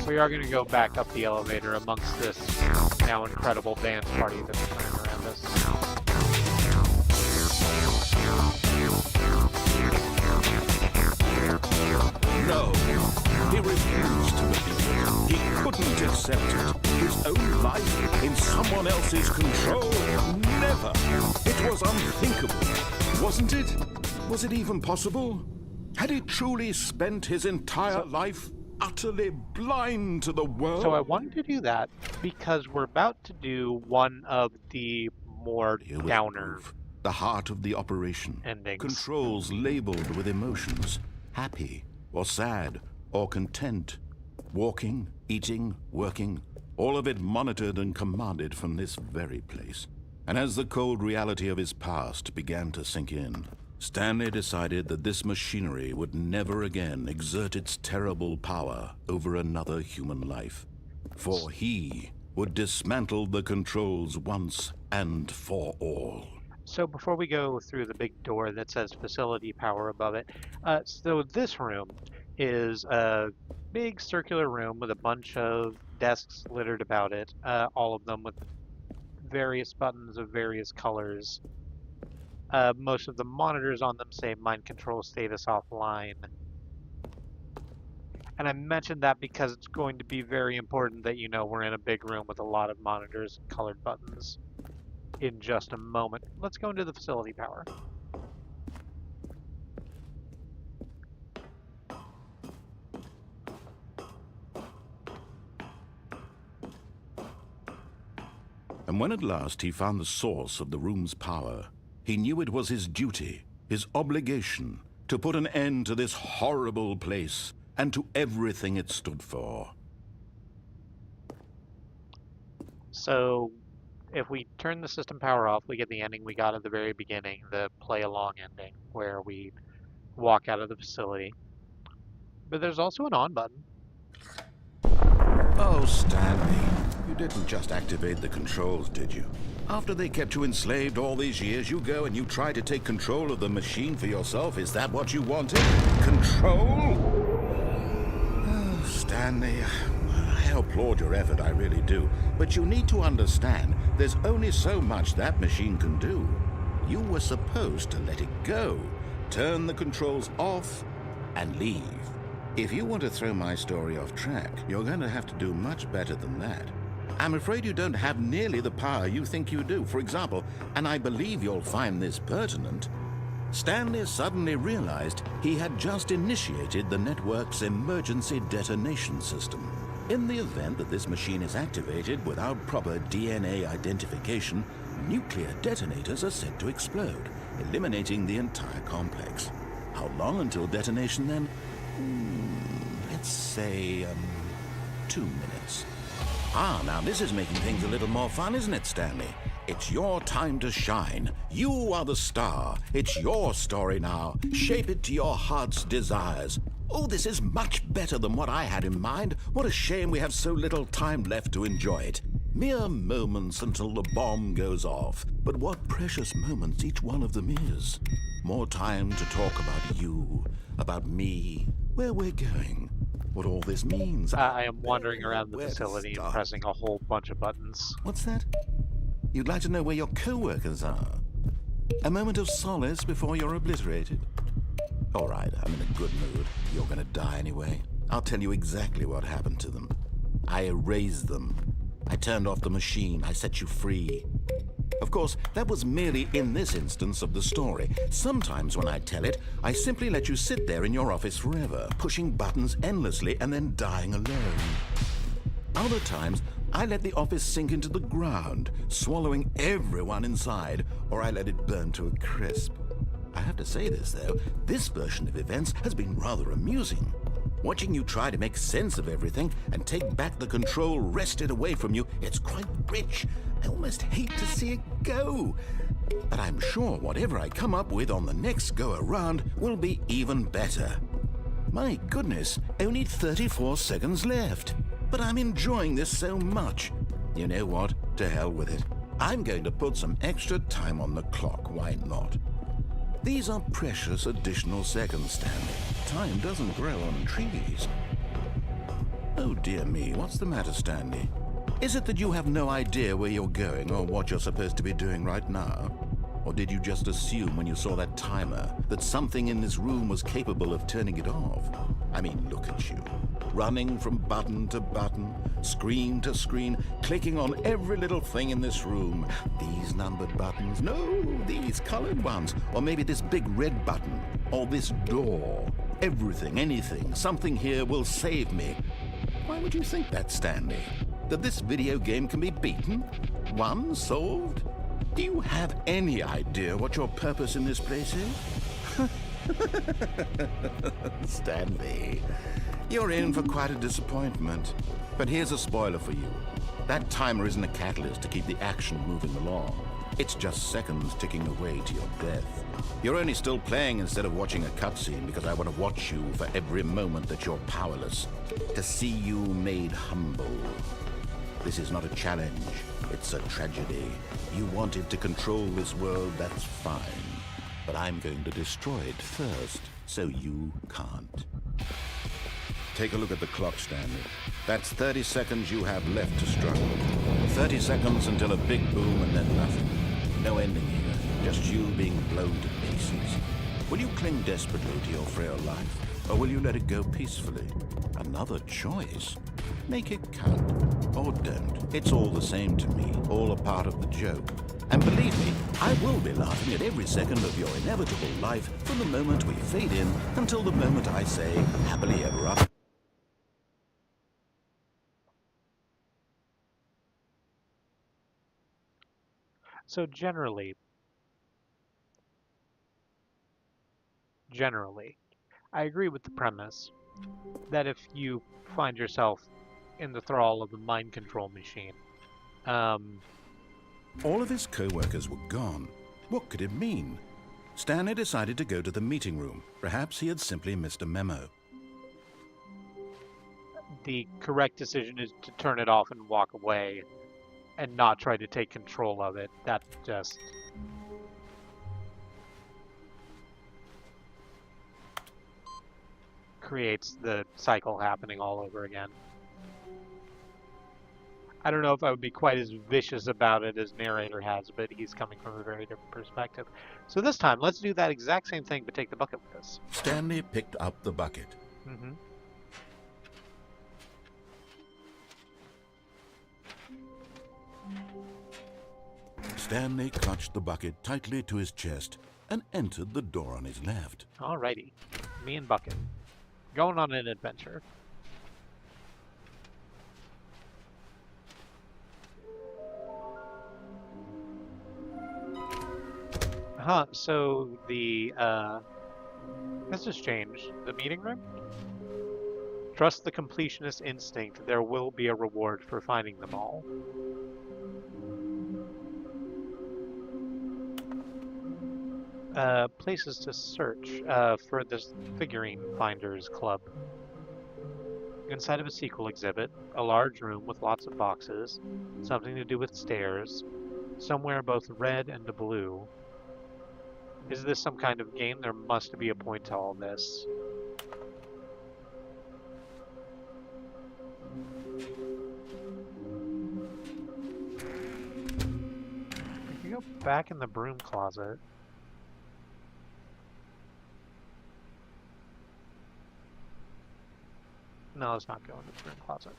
We are going to go back up the elevator amongst this now incredible dance party that's running around us. No, he refused to believe it. He couldn't accept it. His own life in someone else's control? Never. It was unthinkable, wasn't it? Was it even possible? Had he truly spent his entire life utterly blind to the world? So I wanted to do that because we're about to do one of the more downer the heart of the operation. endings. Controls labeled with emotions. Happy, or sad, or content. Walking, eating, working, all of it monitored and commanded from this very place. And as the cold reality of his past began to sink in, Stanley decided that this machinery would never again exert its terrible power over another human life. For he would dismantle the controls once and for all. So before we go through the big door that says facility power above it, so this room is a big circular room with a bunch of desks littered about it, all of them with various buttons of various colors. Most of the monitors on them say mind control status offline. And I mentioned that because it's going to be very important that you know we're in a big room with a lot of monitors and colored buttons in just a moment. Let's go into the facility power. And when at last he found the source of the room's power, he knew it was his duty, his obligation, to put an end to this horrible place and to everything it stood for. So if we turn the system power off, we get the ending we got at the very beginning, the play along ending, where we walk out of the facility. But there's also an on button. Oh, Stanley, you didn't just activate the controls, did you? After they kept you enslaved all these years, you go and you try to take control of the machine for yourself. Is that what you wanted? Control? Oh, Stanley, I applaud your effort, I really do. But you need to understand, there's only so much that machine can do. You were supposed to let it go, turn the controls off, and leave. If you want to throw my story off track, you're going to have to do much better than that. I'm afraid you don't have nearly the power you think you do. For example, and I believe you'll find this pertinent, Stanley suddenly realized he had just initiated the network's emergency detonation system. In the event that this machine is activated without proper DNA identification, nuclear detonators are said to explode, eliminating the entire complex. How long until detonation then? Let's say, 2 minutes. Ah, now this is making things a little more fun, isn't it, Stanley? It's your time to shine. You are the star. It's your story now. Shape it to your heart's desires. Oh, this is much better than what I had in mind. What a shame we have so little time left to enjoy it. Mere moments until the bomb goes off. But what precious moments each one of them is. More time to talk about you, about me, where we're going, what all this means. I am wandering around the facility and pressing a whole bunch of buttons. What's that? You'd like to know where your co-workers are? A moment of solace before you're obliterated? All right, I'm in a good mood. You're gonna die anyway. I'll tell you exactly what happened to them. I erased them. I turned off the machine. I set you free. Of course, that was merely in this instance of the story. Sometimes when I tell it, I simply let you sit there in your office forever, pushing buttons endlessly and then dying alone. Other times, I let the office sink into the ground, swallowing everyone inside, or I let it burn to a crisp. I have to say this, though, this version of events has been rather amusing. Watching you try to make sense of everything and take back the control wrested away from you, it's quite rich. I almost hate to see it go. But I'm sure whatever I come up with on the next go-around will be even better. My goodness, only 34 seconds left. But I'm enjoying this so much. You know what? To hell with it. I'm going to put some extra time on the clock, why not? These are precious additional seconds, Stanley. Time doesn't grow on trees. Oh dear me, what's the matter, Stanley? Is it that you have no idea where you're going or what you're supposed to be doing right now? Or did you just assume when you saw that timer that something in this room was capable of turning it off? I mean, look at you. Running from button to button, screen to screen, clicking on every little thing in this room. These numbered buttons, no, these colored ones. Or maybe this big red button, or this door. Everything, anything, something here will save me. Why would you think that, Stanley? That this video game can be beaten? Won? Solved? Do you have any idea what your purpose in this place is? Stanley, you're in for quite a disappointment. But here's a spoiler for you. That timer isn't a catalyst to keep the action moving along. It's just seconds ticking away to your death. You're only still playing instead of watching a cutscene because I want to watch you for every moment that you're powerless. To see you made humble. This is not a challenge. It's a tragedy. You wanted to control this world, that's fine. But I'm going to destroy it first, so you can't. Take a look at the clock, Stanley. That's 30 seconds you have left to struggle. 30 seconds until a big boom and then nothing. No ending here, just you being blown to pieces. Will you cling desperately to your frail life, or will you let it go peacefully? Another choice. Make it count, or don't. It's all the same to me, all a part of the joke. And believe me, I will be laughing at every second of your inevitable life from the moment we fade in until the moment I say, happily ever after. So generally, I agree with the premise that if you find yourself in the thrall of the mind control machine, All of his co-workers were gone. What could it mean? Stanley decided to go to the meeting room. Perhaps he had simply missed a memo. the correct decision is to turn it off and walk away and not try to take control of it. That just... creates the cycle happening all over again. I don't know if I would be quite as vicious about it as narrator has, but he's coming from a very different perspective. So this time, let's do that exact same thing, but take the bucket with us. Stanley picked up the bucket. Mm-hmm. Stanley clutched the bucket tightly to his chest and entered the door on his left. Alrighty. Me and Bucket. Going on an adventure. Huh, so this has changed. The meeting room? Trust the completionist instinct. There will be a reward for finding them all. Places to search for this figurine finders club. Inside of a sequel exhibit, a large room with lots of boxes, something to do with stairs, somewhere both red and blue. Is this some kind of game? There must be a point to all this. We can go back in the broom closet. No, let's not go in the broom closet.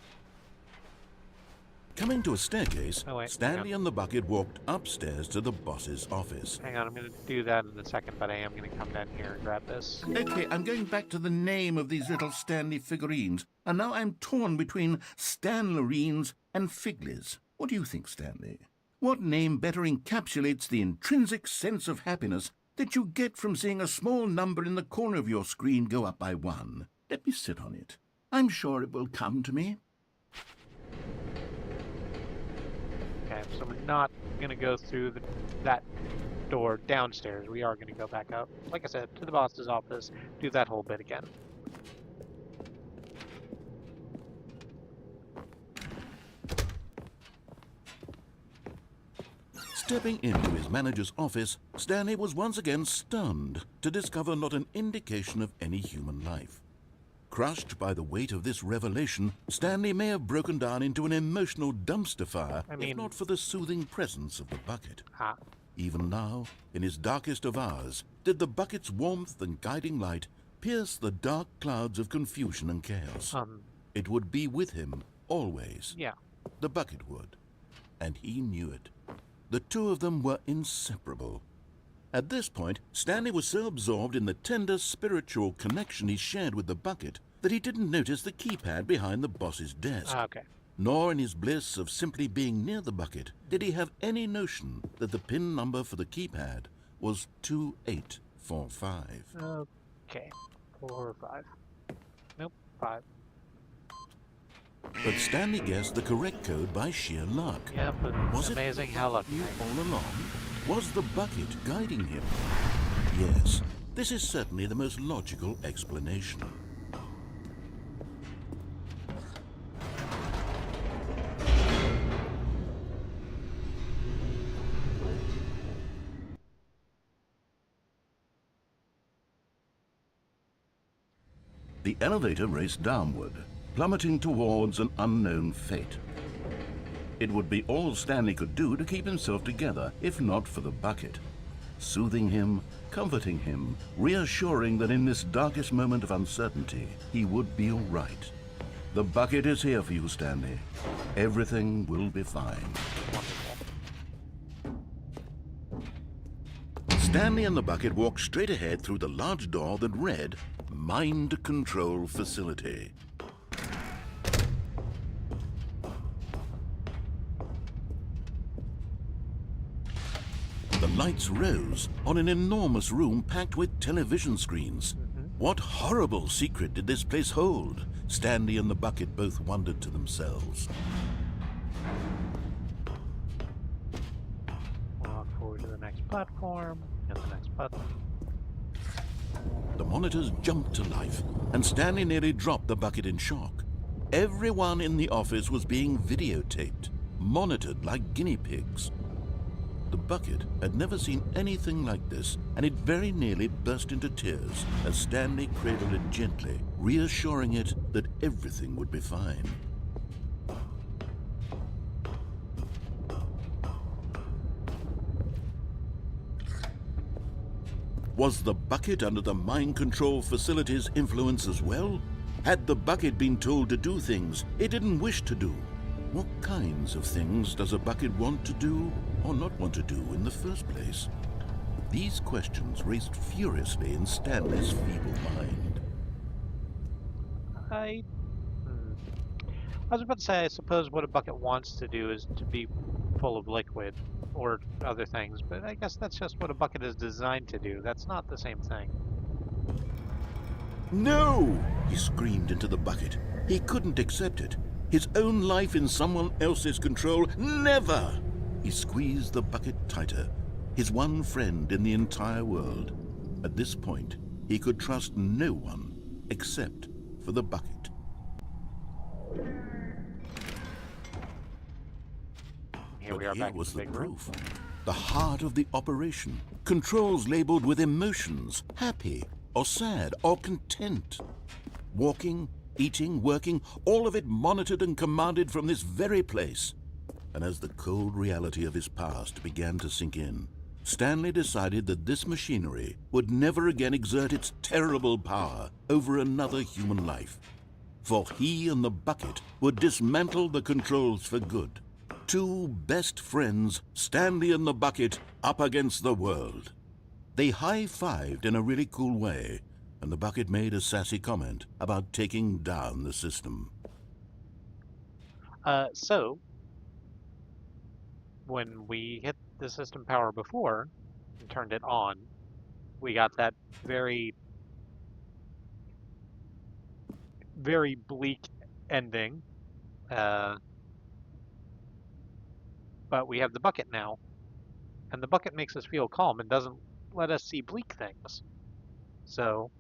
Coming to a staircase, Oh, wait, Stanley and the bucket walked upstairs to the boss's office. Hang on, I'm going to do that in a second, but I am going to come down here and grab this. Okay, I'm going back to the name of these little Stanley figurines, and now I'm torn between Stanlerines and Figlies. What do you think, Stanley? What name better encapsulates the intrinsic sense of happiness that you get from seeing a small number in the corner of your screen go up by 1? Let me sit on it. I'm sure it will come to me. Okay, so we're not going to go through that door downstairs. We are going to go back up, like I said, to the boss's office, do that whole bit again. Stepping into his manager's office, Stanley was once again stunned to discover not an indication of any human life. Crushed by the weight of this revelation, Stanley may have broken down into an emotional dumpster fire, if not for the soothing presence of the bucket. Even now, in his darkest of hours, did the bucket's warmth and guiding light pierce the dark clouds of confusion and chaos. It would be with him, always. Yeah. The bucket would. And he knew it. The two of them were inseparable. At this point, Stanley was so absorbed in the tender spiritual connection he shared with the bucket that he didn't notice the keypad behind the boss's desk. Okay. Nor in his bliss of simply being near the bucket did he have any notion that the PIN number for the keypad was 2845. Okay. 4 or 5. Nope, 5. But Stanley guessed the correct code by sheer luck. Yeah, but Was amazing it how lucky. you all along? Was the bucket guiding him? Yes, this is certainly the most logical explanation. The elevator raced downward, plummeting towards an unknown fate. It would be all Stanley could do to keep himself together, if not for the bucket. Soothing him, comforting him, reassuring that in this darkest moment of uncertainty, he would be all right. The bucket is here for you, Stanley. Everything will be fine. Stanley and the bucket walked straight ahead through the large door that read, Mind Control Facility. The lights rose on an enormous room packed with television screens. What horrible secret did this place hold? Stanley and the bucket both wondered to themselves. Walk forward to the next platform, and the next button. The monitors jumped to life, and Stanley nearly dropped the bucket in shock. Everyone in the office was being videotaped, monitored like guinea pigs. The bucket had never seen anything like this, and it very nearly burst into tears as Stanley cradled it gently, reassuring it that everything would be fine. Was the bucket under the mind control facility's influence as well? Had the bucket been told to do things it didn't wish to do? What kinds of things does a bucket want to do or not want to do in the first place? These questions raced furiously in Stanley's feeble mind. I was about to say, I suppose what a bucket wants to do is to be full of liquid, or other things, but I guess that's just what a bucket is designed to do. That's not the same thing. No! He screamed into the bucket. He couldn't accept it. His own life in someone else's control, never! He squeezed the bucket tighter, his one friend in the entire world. At this point, he could trust no one except for the bucket. Here But we are here back in was the the big room. proof. The heart of the operation. Controls labeled with emotions, happy or sad or content. Walking, eating, working, all of it monitored and commanded from this very place. And as the cold reality of his past began to sink in, Stanley decided that this machinery would never again exert its terrible power over another human life. For he and the bucket would dismantle the controls for good. Two best friends, Stanley and the bucket, up against the world. They high-fived in a really cool way, and the bucket made a sassy comment about taking down the system. So, when we hit the system power before and turned it on, we got that very, very bleak ending. Uh, but we have the bucket now, and the bucket makes us feel calm and doesn't let us see bleak things. So,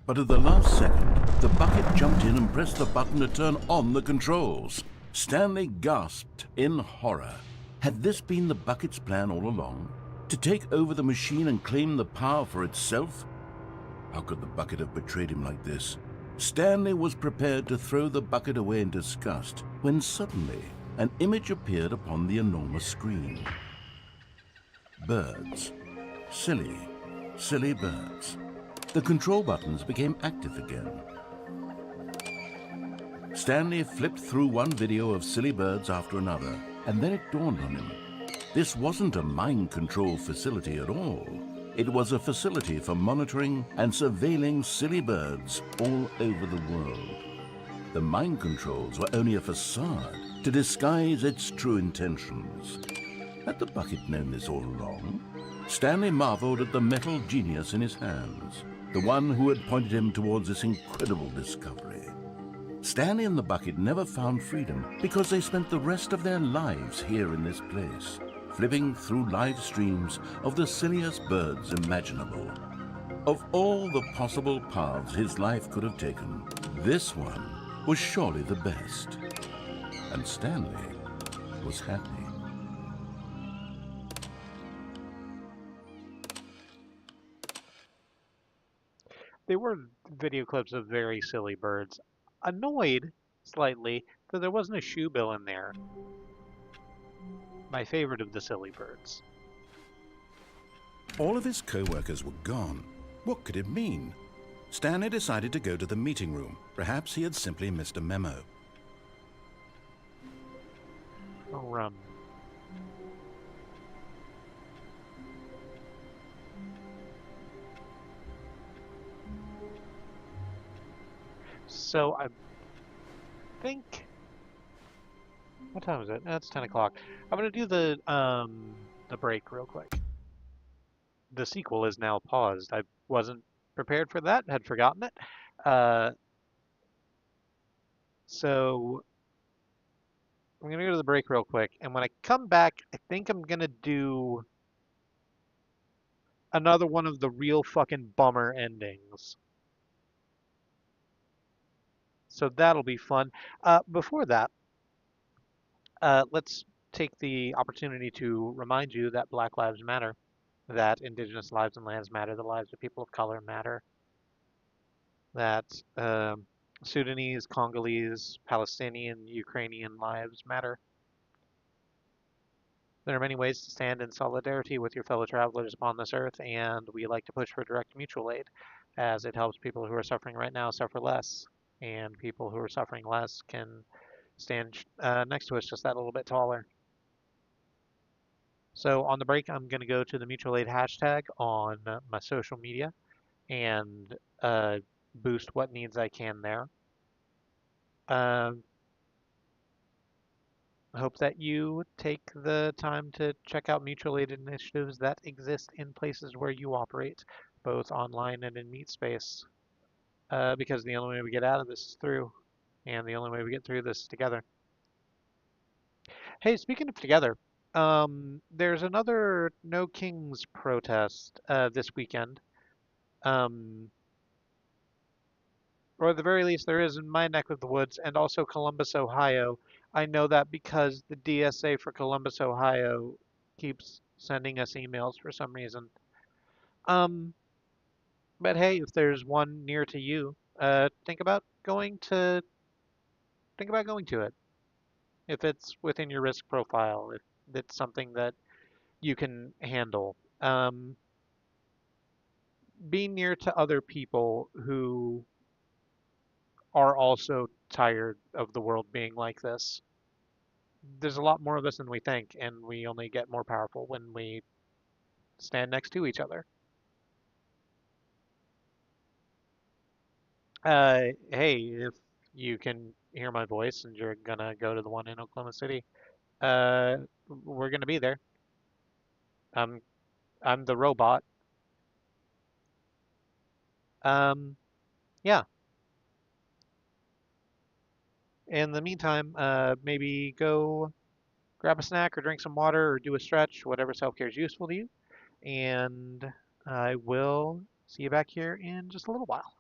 But at the last second, the bucket jumped in and pressed the button to turn on the controls. Stanley gasped in horror. Had this been the bucket's plan all along? To take over the machine and claim the power for itself? How could the bucket have betrayed him like this? Stanley was prepared to throw the bucket away in disgust when suddenly an image appeared upon the enormous screen. Birds. Silly, silly birds. The control buttons became active again. Stanley flipped through one video of silly birds after another, and then it dawned on him. This wasn't a mind control facility at all. It was a facility for monitoring and surveilling silly birds all over the world. The mind controls were only a facade to disguise its true intentions. Had the bucket known this all along? Stanley marveled at the metal genius in his hands, the one who had pointed him towards this incredible discovery. Stanley and the bucket never found freedom because they spent the rest of their lives here in this place, flipping through live streams of the silliest birds imaginable. Of all the possible paths his life could have taken, this one was surely the best. And Stanley was happy. they were video clips of very silly birds. Annoyed slightly that there wasn't a shoe bill in there. My favorite of the silly birds. All of his co-workers were gone. What could it mean? Stanley decided to go to the meeting room. Perhaps he had simply missed a memo. Oh, so I think, what time is it? It's 10 o'clock. I'm gonna do the break real quick. The sequel is now paused. I wasn't prepared for that, had forgotten it. Uh, so I'm gonna go to the break real quick, and when I come back, I think I'm gonna do another one of the real fucking bummer endings. So that'll be fun. Before that, let's take the opportunity to remind you that Black Lives Matter, that Indigenous lives and lands matter, the lives of people of color matter, that Sudanese, Congolese, Palestinian, Ukrainian lives matter. There are many ways to stand in solidarity with your fellow travelers upon this earth, and we like to push for direct mutual aid, as it helps people who are suffering right now suffer less, and people who are suffering less can stand next to us just that little bit taller. So on the break, I'm going to go to the mutual aid hashtag on my social media and boost what needs I can there. Um, Hope that you take the time to check out mutual aid initiatives that exist in places where you operate, both online and in meat space, because the only way we get out of this is through, and the only way we get through this is together. Hey, speaking of together, there's another No Kings protest this weekend. Um, or at the very least, there is in my neck of the woods and also Columbus, Ohio. I know that because the DSA for Columbus, Ohio keeps sending us emails for some reason. Um, but hey, if there's one near to you, think about going to it. If it's within your risk profile, if it's something that you can handle. Being near to other people who are also tired of the world being like this. There's a lot more of us than we think, and we only get more powerful when we stand next to each other. Hey, if you can hear my voice and you're gonna go to the one in Oklahoma City, uh, we're gonna be there. I'm I'm the robot. Um, yeah. In the meantime, maybe go grab a snack or drink some water or do a stretch, whatever self-care is useful to you, and I will see you back here in just a little while.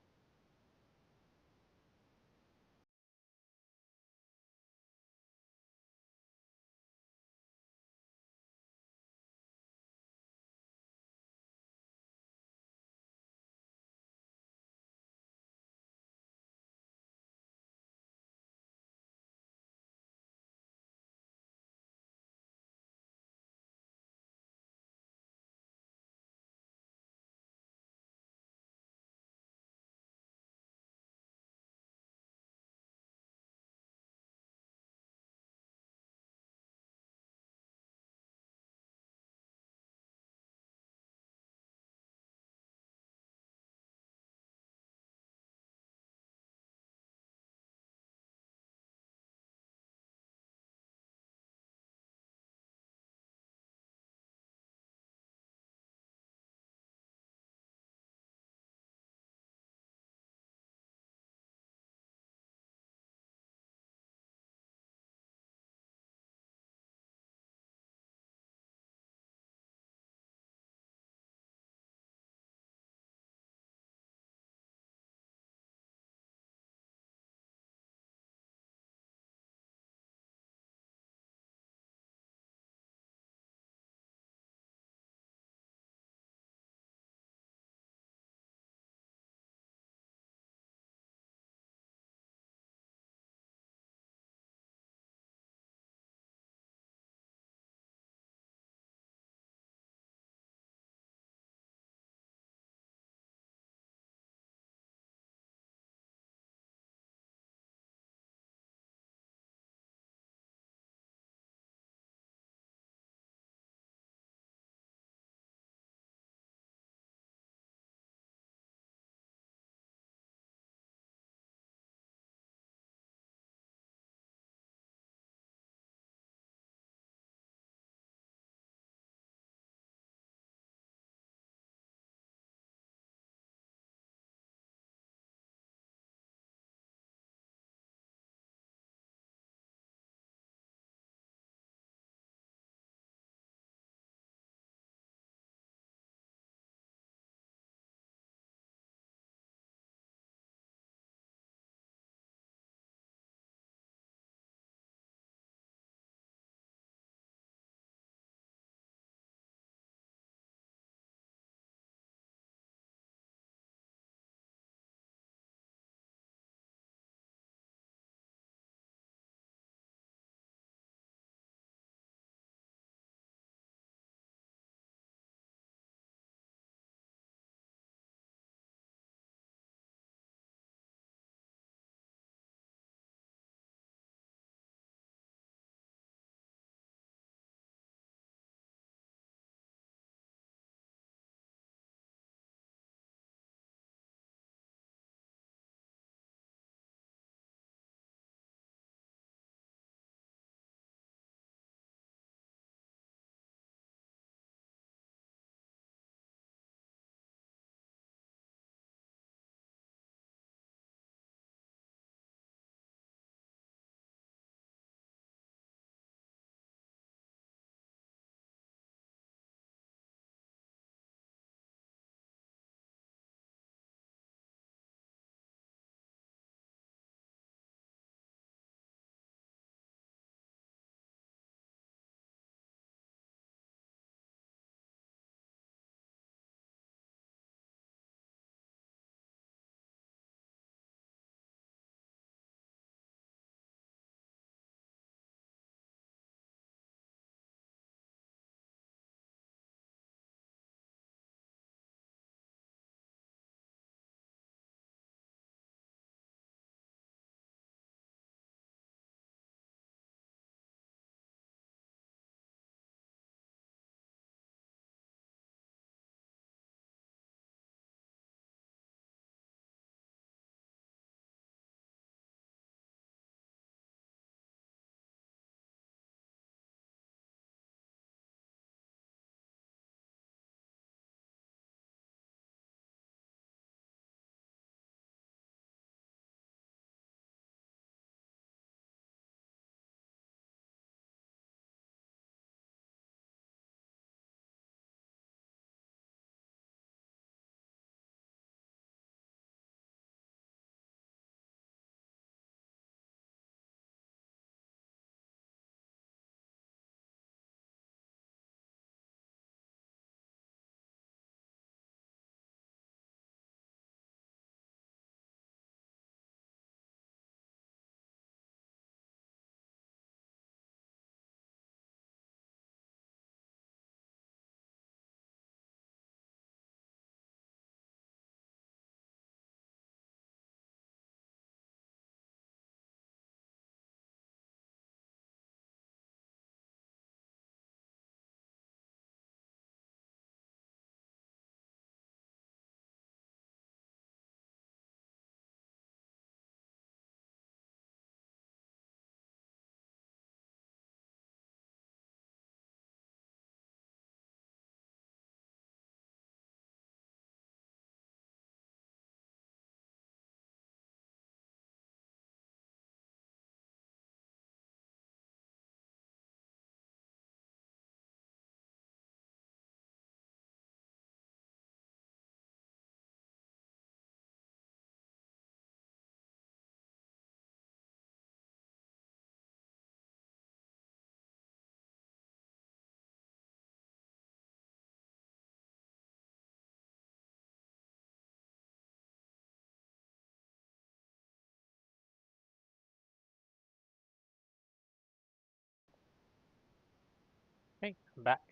Hey, I'm back.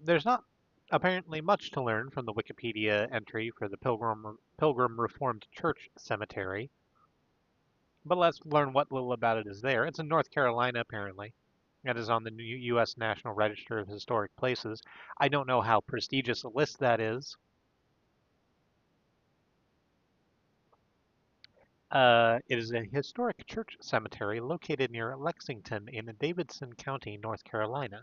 There's not apparently much to learn from the Wikipedia entry for the Pilgrim Reformed Church Cemetery, but let's learn what little about it is there. It's in North Carolina, apparently. It is on the U.S. National Register of Historic Places. I don't know how prestigious a list that is. It is a historic church cemetery located near Lexington in Davidson County, North Carolina.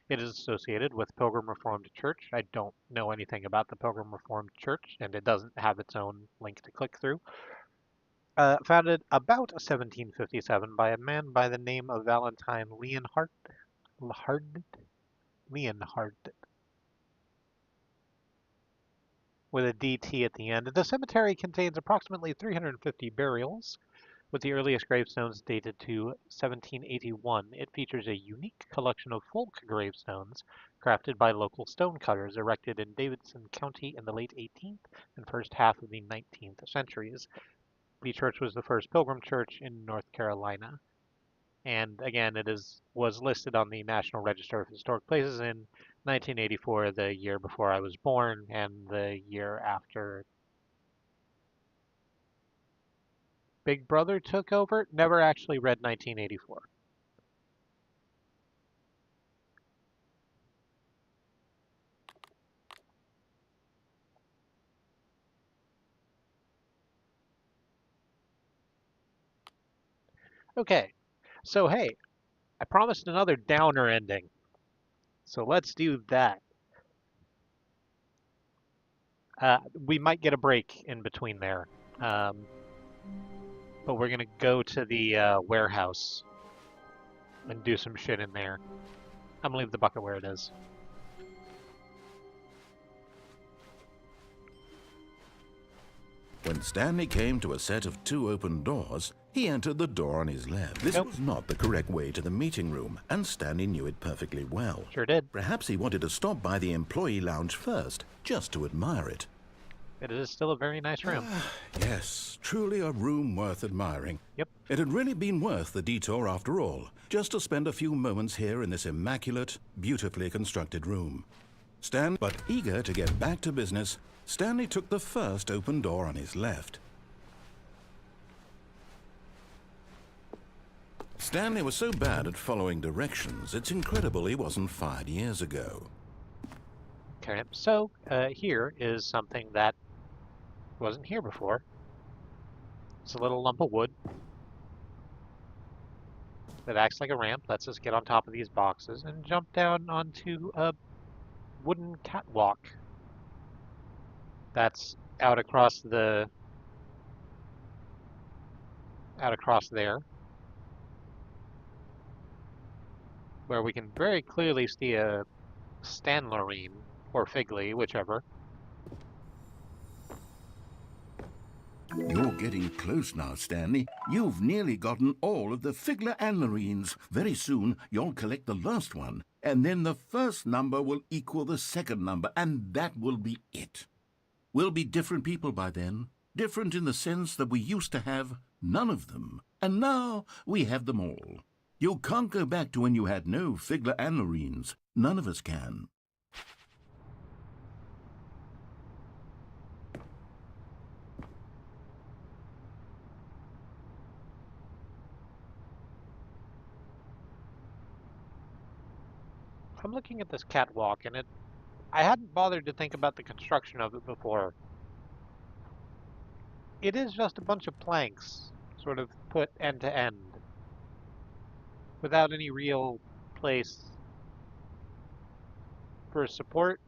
It is associated with Pilgrim Reformed Church. I don't know anything about the Pilgrim Reformed Church, and it doesn't have its own link to click through. Founded about 1757 by a man by the name of Valentine Leonhard, with a DT at the end. The cemetery contains approximately 350 burials, with the earliest gravestones dated to 1781. It features a unique collection of folk gravestones crafted by local stonecutters erected in Davidson County in the late 18th and first half of the 19th centuries. The church was the first pilgrim church in North Carolina. And again, was listed on the National Register of Historic Places in 1984, the year before I was born, and the year after Big Brother took over. Never actually read 1984. Okay, so hey, I promised another downer ending, so let's do that. We might get a break in between there, um, but we're gonna go to the warehouse and do some shit in there. I'm gonna leave the bucket where it is. When Stanley came to a set of two open doors, he entered the door on his left. This was not the correct way to the meeting room, and Stanley knew it perfectly well. Sure did. Perhaps he wanted to stop by the employee lounge first, just to admire it. It is still a very nice room. Yes, truly a room worth admiring. Yep. It had really been worth the detour after all, just to spend a few moments here in this immaculate, beautifully constructed room. But eager to get back to business, Stanley took the first open door on his left. Stanley was so bad at following directions, it's incredible he wasn't fired years ago. Okay, so here is something that wasn't here before. It's a little lump of wood that acts like a ramp, lets us get on top of these boxes and jump down onto a wooden catwalk that's out across there, where we can very clearly see a Stanley or Figley, whichever. You're getting close now, Stanley. You've nearly gotten all of the Figler Anlerines. Very soon, you'll collect the last one, and then the first number will equal the second number, and that will be it. We'll be different people by then. Different in the sense that we used to have none of them, and now we have them all. You can't go back to when you had no Figler Anlerines. None of us can. I'm looking at this catwalk, and I hadn't bothered to think about the construction of it before. It is just a bunch of planks, sort of put end to end, without any real place for support.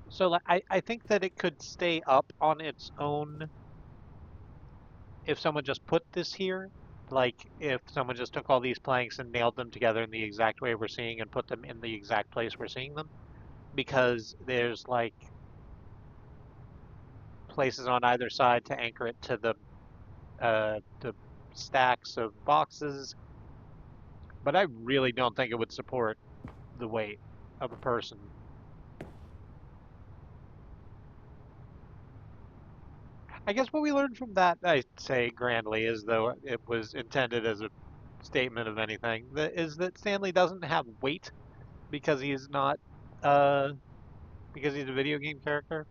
So I think that it could stay up on its own if someone just put this here. Like if someone just took all these planks and nailed them together in the exact way we're seeing and put them in the exact place we're seeing them. Because there's like places on either side to anchor it to the stacks of boxes. But I really don't think it would support the weight of a person. I guess what we learned from that, I say grandly, is though it was intended as a statement of anything. Is that Stanley doesn't have weight because he's not, because he's a video game character.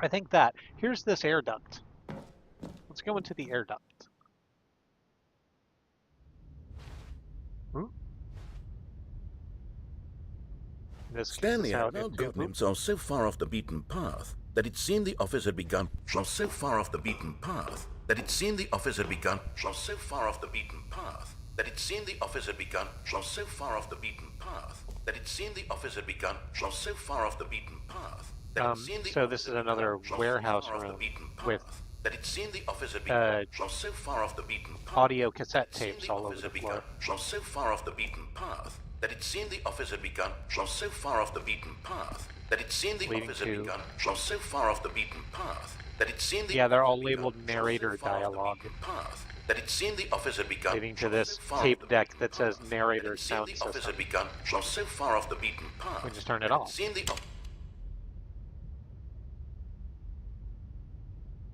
I think that. Here's this air duct. Let's go into the air duct. Ooh. Stanley had now gotten himself so far off the beaten path that it seemed the office had begun. So far off the beaten path that it seemed the office had begun. So far off the beaten path that it seemed the office had begun. So far off the beaten path that it seemed the office had begun. So far off the beaten path. So this is another warehouse room with so far off the beaten path audio cassette tapes all over the floor. So far off the beaten path that it seemed the office had begun. So far off the beaten path that it seemed the office had begun. So far off the beaten path that it seemed the yeah, they're all labeled narrator dialogue. That it seemed the office had begun. Leading to this tape deck that says narrator sound system. So far off the beaten path. We just turn it off.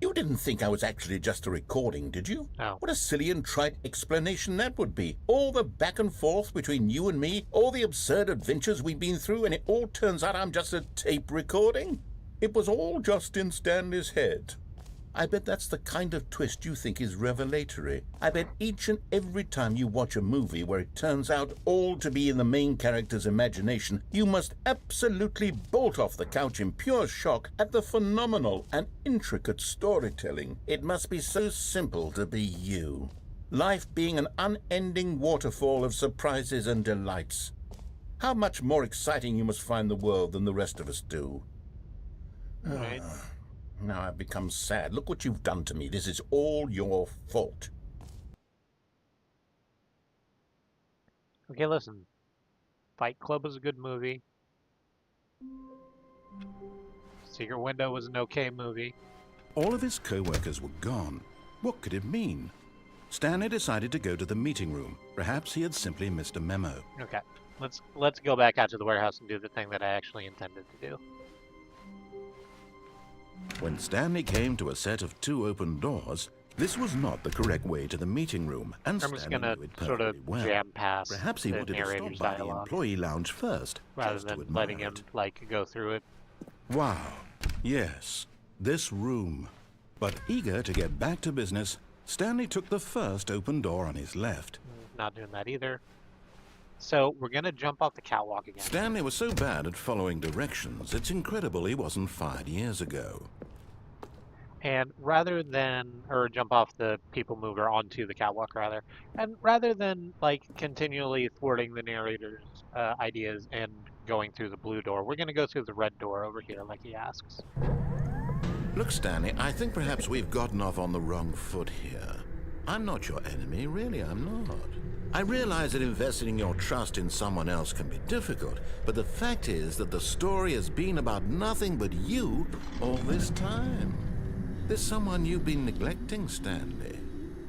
You didn't think I was actually just a recording, did you? No. What a silly and trite explanation that would be. All the back and forth between you and me, all the absurd adventures we've been through, and it all turns out I'm just a tape recording? It was all just in Stanley's head. I bet that's the kind of twist you think is revelatory. I bet each and every time you watch a movie where it turns out all to be in the main character's imagination, you must absolutely bolt off the couch in pure shock at the phenomenal and intricate storytelling. It must be so simple to be you. Life being an unending waterfall of surprises and delights. How much more exciting you must find the world than the rest of us do. Right. Now I've become sad. Look what you've done to me. This is all your fault. Okay, listen. Fight Club was a good movie. Secret Window was an okay movie. All of his co-workers were gone. What could it mean? Stanley decided to go to the meeting room. Perhaps he had simply missed a memo. Okay, let's go back out to the warehouse and do the thing that I actually intended to do. When Stanley came to a set of 2 open doors, this was not the correct way to the meeting room, and I'm just Stanley gonna knew it sort of perfectly well. jam past Perhaps he the wanted to stop narrator's by the dialogue employee lounge first, rather just to than admire letting him it. like go through it. Wow, yes, this room. But eager to get back to business, Stanley took the first open door on his left. Not doing that either. So we're gonna jump off the catwalk again. Stanley was so bad at following directions, it's incredible he wasn't fired years ago. And rather than, or jump off the people mover onto the catwalk rather, and rather than like continually thwarting the narrator's ideas and going through the blue door, we're gonna go through the red door over here like he asks. Look, Stanley, I think perhaps we've gotten off on the wrong foot here. I'm not your enemy, really, I'm not. I realize that investing your trust in someone else can be difficult, but the fact is that the story has been about nothing but you all this time. There's someone you've been neglecting, Stanley.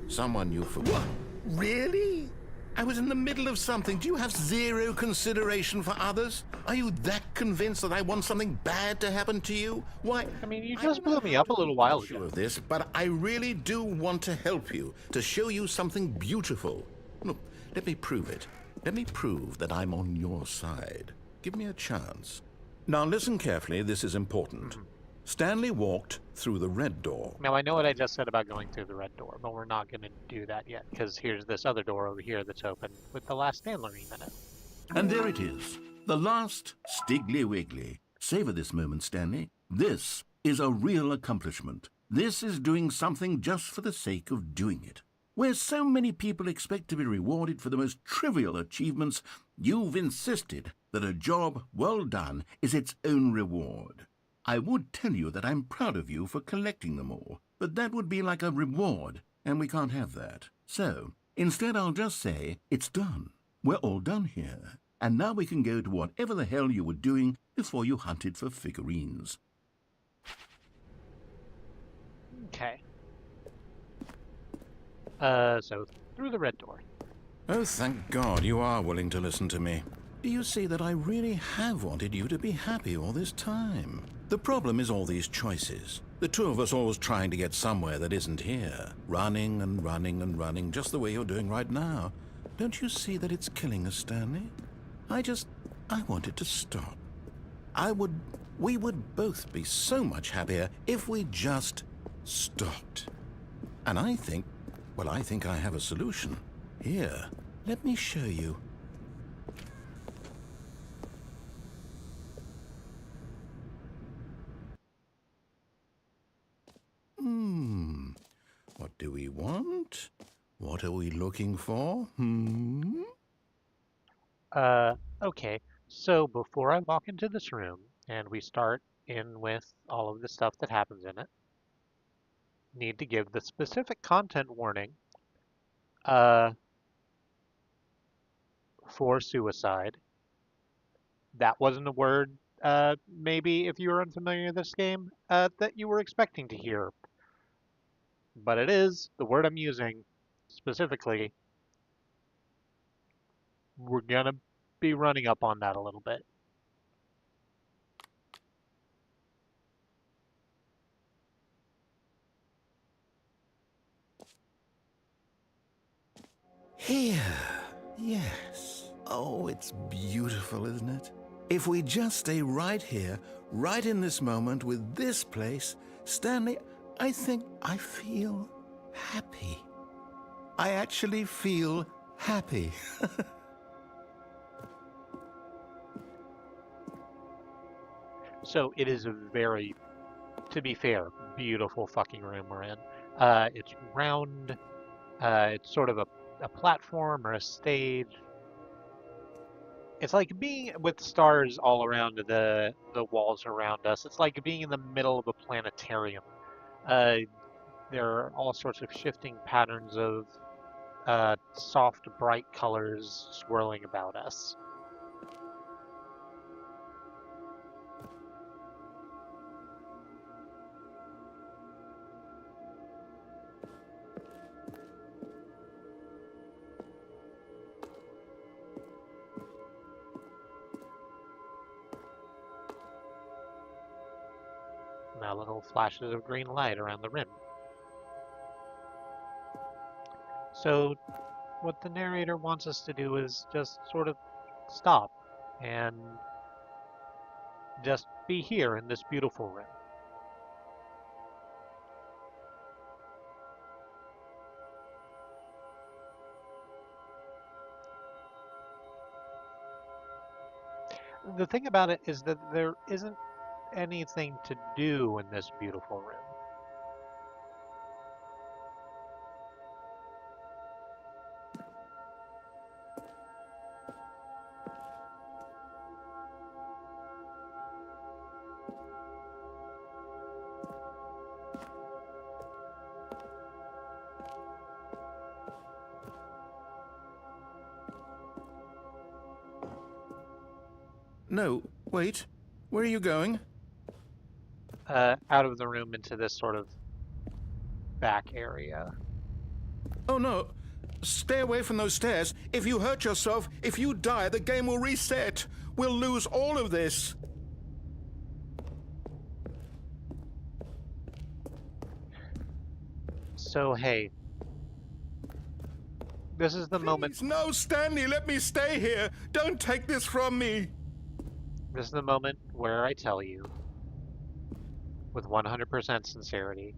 Someone you forgot. What? Really? I was in the middle of something. Do you have zero consideration for others? Are you that convinced that I want something bad to happen to you? Why? I mean, you just blew me up a little while Sure ago. of this, but I really do want to help you, to show you something beautiful. Look, let me prove it. Let me prove that I'm on your side. Give me a chance. Now listen carefully, this is important. Stanley walked through the red door. Now I know what I just said about going through the red door, but we're not gonna do that yet, because here's this other door over here that's open with the last Stanley in it. And there it is. The last Stiggly Wiggly. Savor this moment, Stanley. This is a real accomplishment. This is doing something just for the sake of doing it. Where so many people expect to be rewarded for the most trivial achievements, you've insisted that a job well done is its own reward. I would tell you that I'm proud of you for collecting them all, but that would be like a reward, and we can't have that. So, instead I'll just say, it's done. We're all done here. And now we can go to whatever the hell you were doing before you hunted for figurines. Okay. So through the red door. Oh, thank God you are willing to listen to me. Do you see that I really have wanted you to be happy all this time? The problem is all these choices. The two of us always trying to get somewhere that isn't here. Running and running and running, just the way you're doing right now. Don't you see that it's killing us, Stanley? I want it to stop. We would both be so much happier if we just stopped. And I think I have a solution. Here, let me show you. What do we want? What are we looking for? Okay. So before I walk into this room and we start in with all of the stuff that happens in it, need to give the specific content warning uh, for suicide. That wasn't a word, maybe if you were unfamiliar with this game, that you were expecting to hear. But it is the word I'm using specifically. We're gonna be running up on that a little bit. Here, yes. Oh, it's beautiful, isn't it? If we just stay right here, right in this moment with this place, Stanley, I think I feel happy. I actually feel happy. So it is a very, to be fair, beautiful fucking room we're in. It's round. It's sort of a platform or a stage. It's like being with stars all around the walls around us. It's like being in the middle of a planetarium. Uh, there are all sorts of shifting patterns of soft, bright colors swirling about us. Now little flashes of green light around the rim. So what the narrator wants us to do is just sort of stop and just be here in this beautiful room. The thing about it is that there isn't anything to do in this beautiful room. No, wait. Where are you going? Out of the room into this sort of back area. Oh no. Stay away from those stairs. If you hurt yourself, if you die, the game will reset. We'll lose all of this. So hey, this is the moment. No, Stanley, let me stay here. Don't take this from me. This is the moment where I tell you, with 100% sincerity,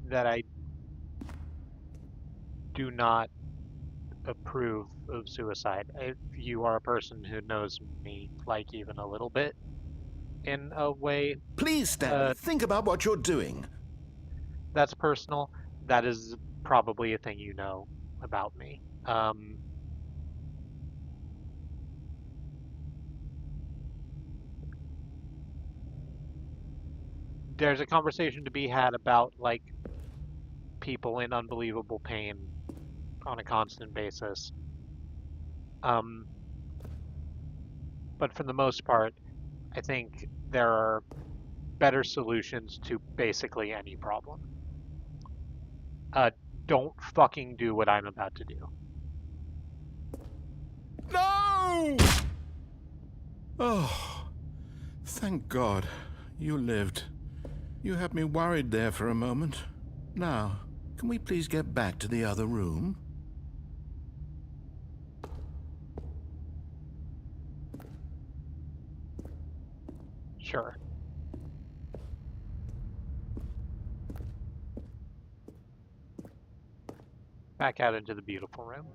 that I do not approve of suicide. If you are a person who knows me, like even a little bit, in a way, Please, Stanley, think about what you're doing. that's personal. That is probably a thing you know about me. There's a conversation to be had about like people in unbelievable pain on a constant basis. But for the most part, I think there are better solutions to basically any problem. Don't fucking do what I'm about to do. No! No! Oh, thank God. You lived. You had me worried there for a moment. Now, can we please get back to the other room? Sure. Back out into the beautiful room.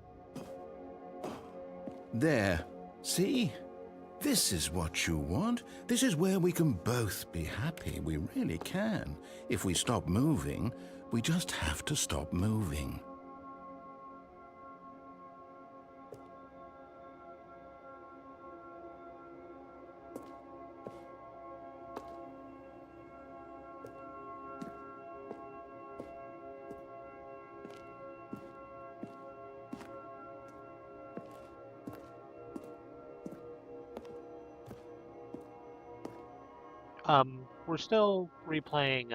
There. See? This is what you want. This is where we can both be happy. We really can. If we stop moving, we just have to stop moving. We're still replaying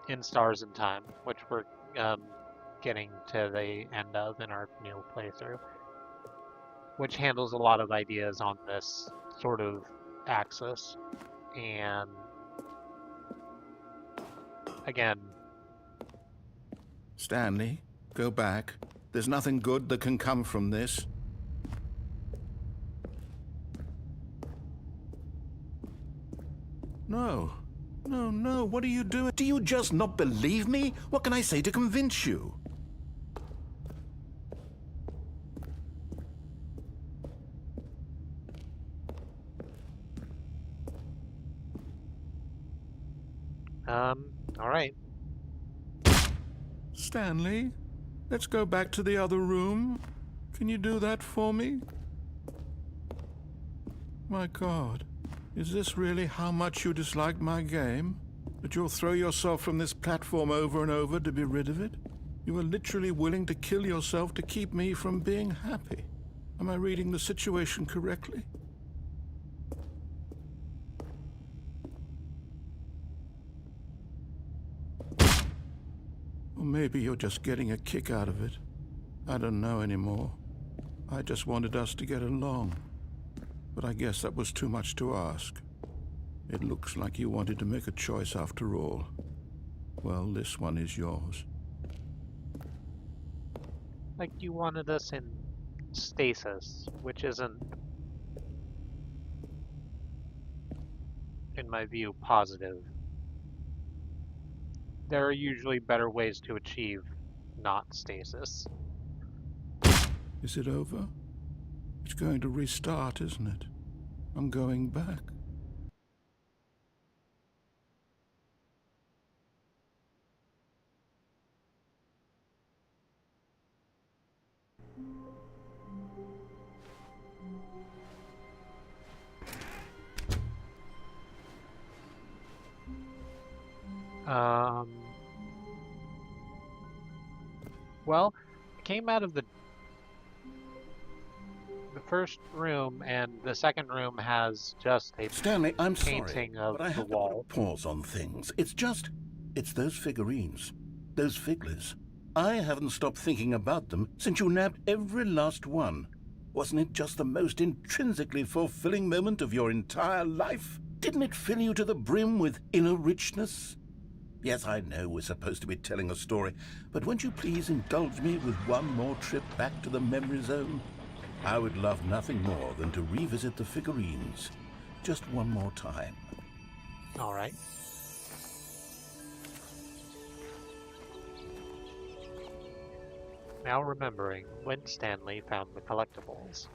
In Stars and Time, which we're um, getting to the end of in our new playthrough, which handles a lot of ideas on this sort of axis. And again, Stanley, go back. There's nothing good that can come from this. No. No, no, what are you doing? Do you just not believe me? What can I say to convince you? all right. Stanley, let's go back to the other room. Can you do that for me? My God, is this really how much you dislike my game? That you'll throw yourself from this platform over and over to be rid of it? You are literally willing to kill yourself to keep me from being happy. Am I reading the situation correctly? Or maybe you're just getting a kick out of it. I don't know anymore. I just wanted us to get along. But I guess that was too much to ask. It looks like you wanted to make a choice after all. Well, this one is yours. Like you wanted us in stasis, which isn't, in my view, positive. There are usually better ways to achieve not stasis. Is it over? It's going to restart, isn't it? I'm going back. Um, well, I came out of the first room, and the second room has just a Stanley, I'm sorry, painting of but I the have to put a wall. pause on things. It's those figurines, those figglers. I haven't stopped thinking about them since you nabbed every last one. Wasn't it just the most intrinsically fulfilling moment of your entire life? Didn't it fill you to the brim with inner richness? Yes, I know we're supposed to be telling a story, but won't you please indulge me with one more trip back to the memory zone? I would love nothing more than to revisit the figurines. Just one more time. All right. Now remembering when Stanley found the collectibles.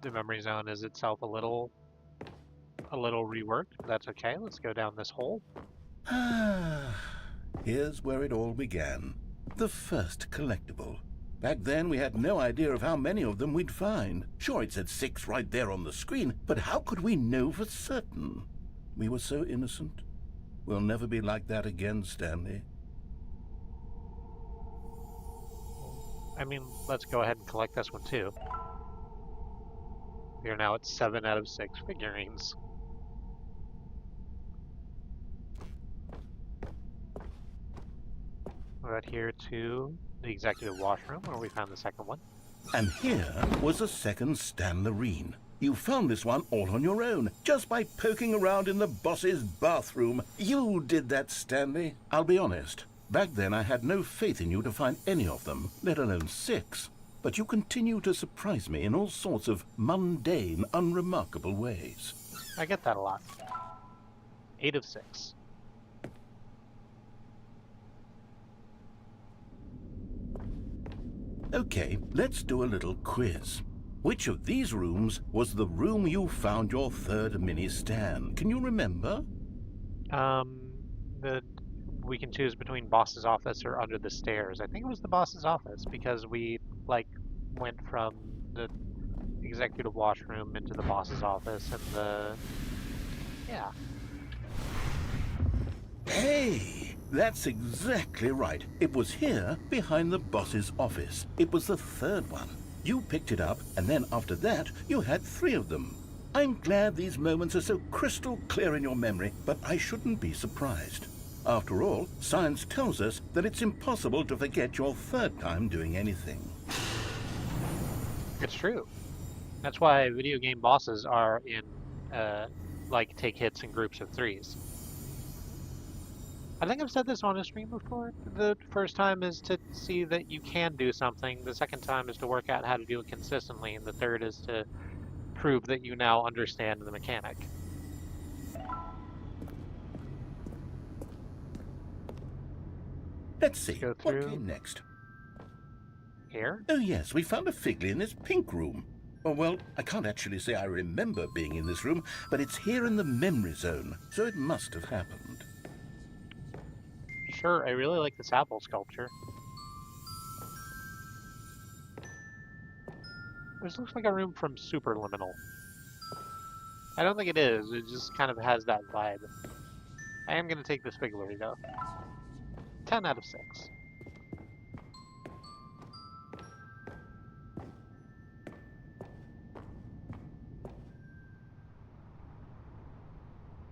The memory zone is itself a little reworked. That's okay. Let's go down this hole. Here's where it all began. The first collectible. Back then, we had no idea of how many of them we'd find. Sure, it said 6 right there on the screen, but how could we know for certain? We were so innocent. We'll never be like that again, Stanley. I mean, let's go ahead and collect this one too. We are now at 7 out of 6 figurines. We're out here to the executive washroom where we found the second one. And here was a second Stanley. You found this one all on your own, just by poking around in the boss's bathroom. You did that, Stanley. I'll be honest. Back then I had no faith in you to find any of them, let alone 6. But you continue to surprise me in all sorts of mundane, unremarkable ways. I get that a lot. 8 of 6. Okay, let's do a little quiz. Which of these rooms was the room you found your third mini Stan? Can you remember? We can choose between boss's office or under the stairs. I think it was the boss's office because we went from the executive washroom into the boss's office and yeah. Hey, that's exactly right. It was here behind the boss's office. It was the third one. You picked it up, and then after that, you had 3 of them. I'm glad these moments are so crystal clear in your memory, but I shouldn't be surprised. After all, science tells us that it's impossible to forget your third time doing anything. It's true. That's why video game bosses are in, take hits in groups of 3s. I think I've said this on a stream before. The first time is to see that you can do something. The second time is to work out how to do it consistently. And the third is to prove that you now understand the mechanic. Let's see, Go what through came next? Here? Oh yes, we found a Figley in this pink room. Oh, well, I can't actually say I remember being in this room, but it's here in the memory zone, so it must have happened. Sure, I really like this apple sculpture. This looks like a room from Superliminal. I don't think it is, it just kind of has that vibe. I am going to take this Figlery though. 10 out of 6.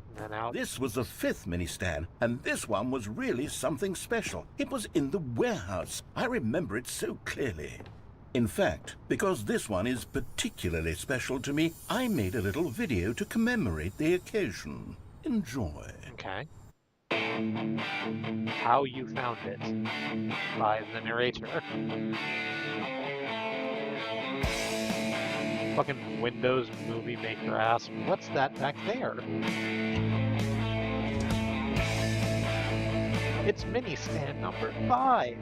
And then out. This was the 5th mini Stan, and this one was really something special. It was in the warehouse. I remember it so clearly. In fact, because this one is particularly special to me, I made a little video to commemorate the occasion. Enjoy. Okay. How You Found It by the narrator. Fucking Windows Movie Maker ass. What's that back there? It's mini stand number 5.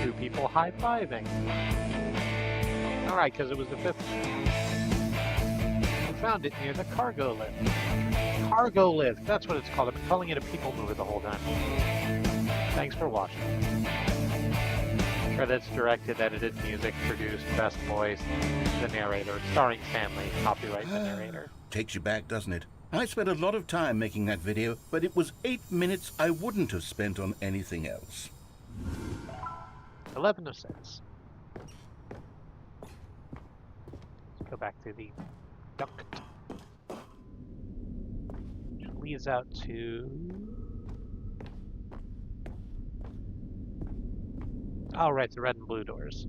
Two people high-fiving. Alright, because it was the 5th. We found it near the cargo lift. Cargo lift, that's what it's called. I've been calling it a people mover the whole time. Thanks for watching. Credits directed, edited, music, produced, best voice, the narrator, starring Stanley, copyright the narrator. Takes you back, doesn't it? I spent a lot of time making that video, but it was 8 minutes I wouldn't have spent on anything else. 11 of 6. Let's go back to the duct. Which leads out to... Oh, right, the red and blue doors.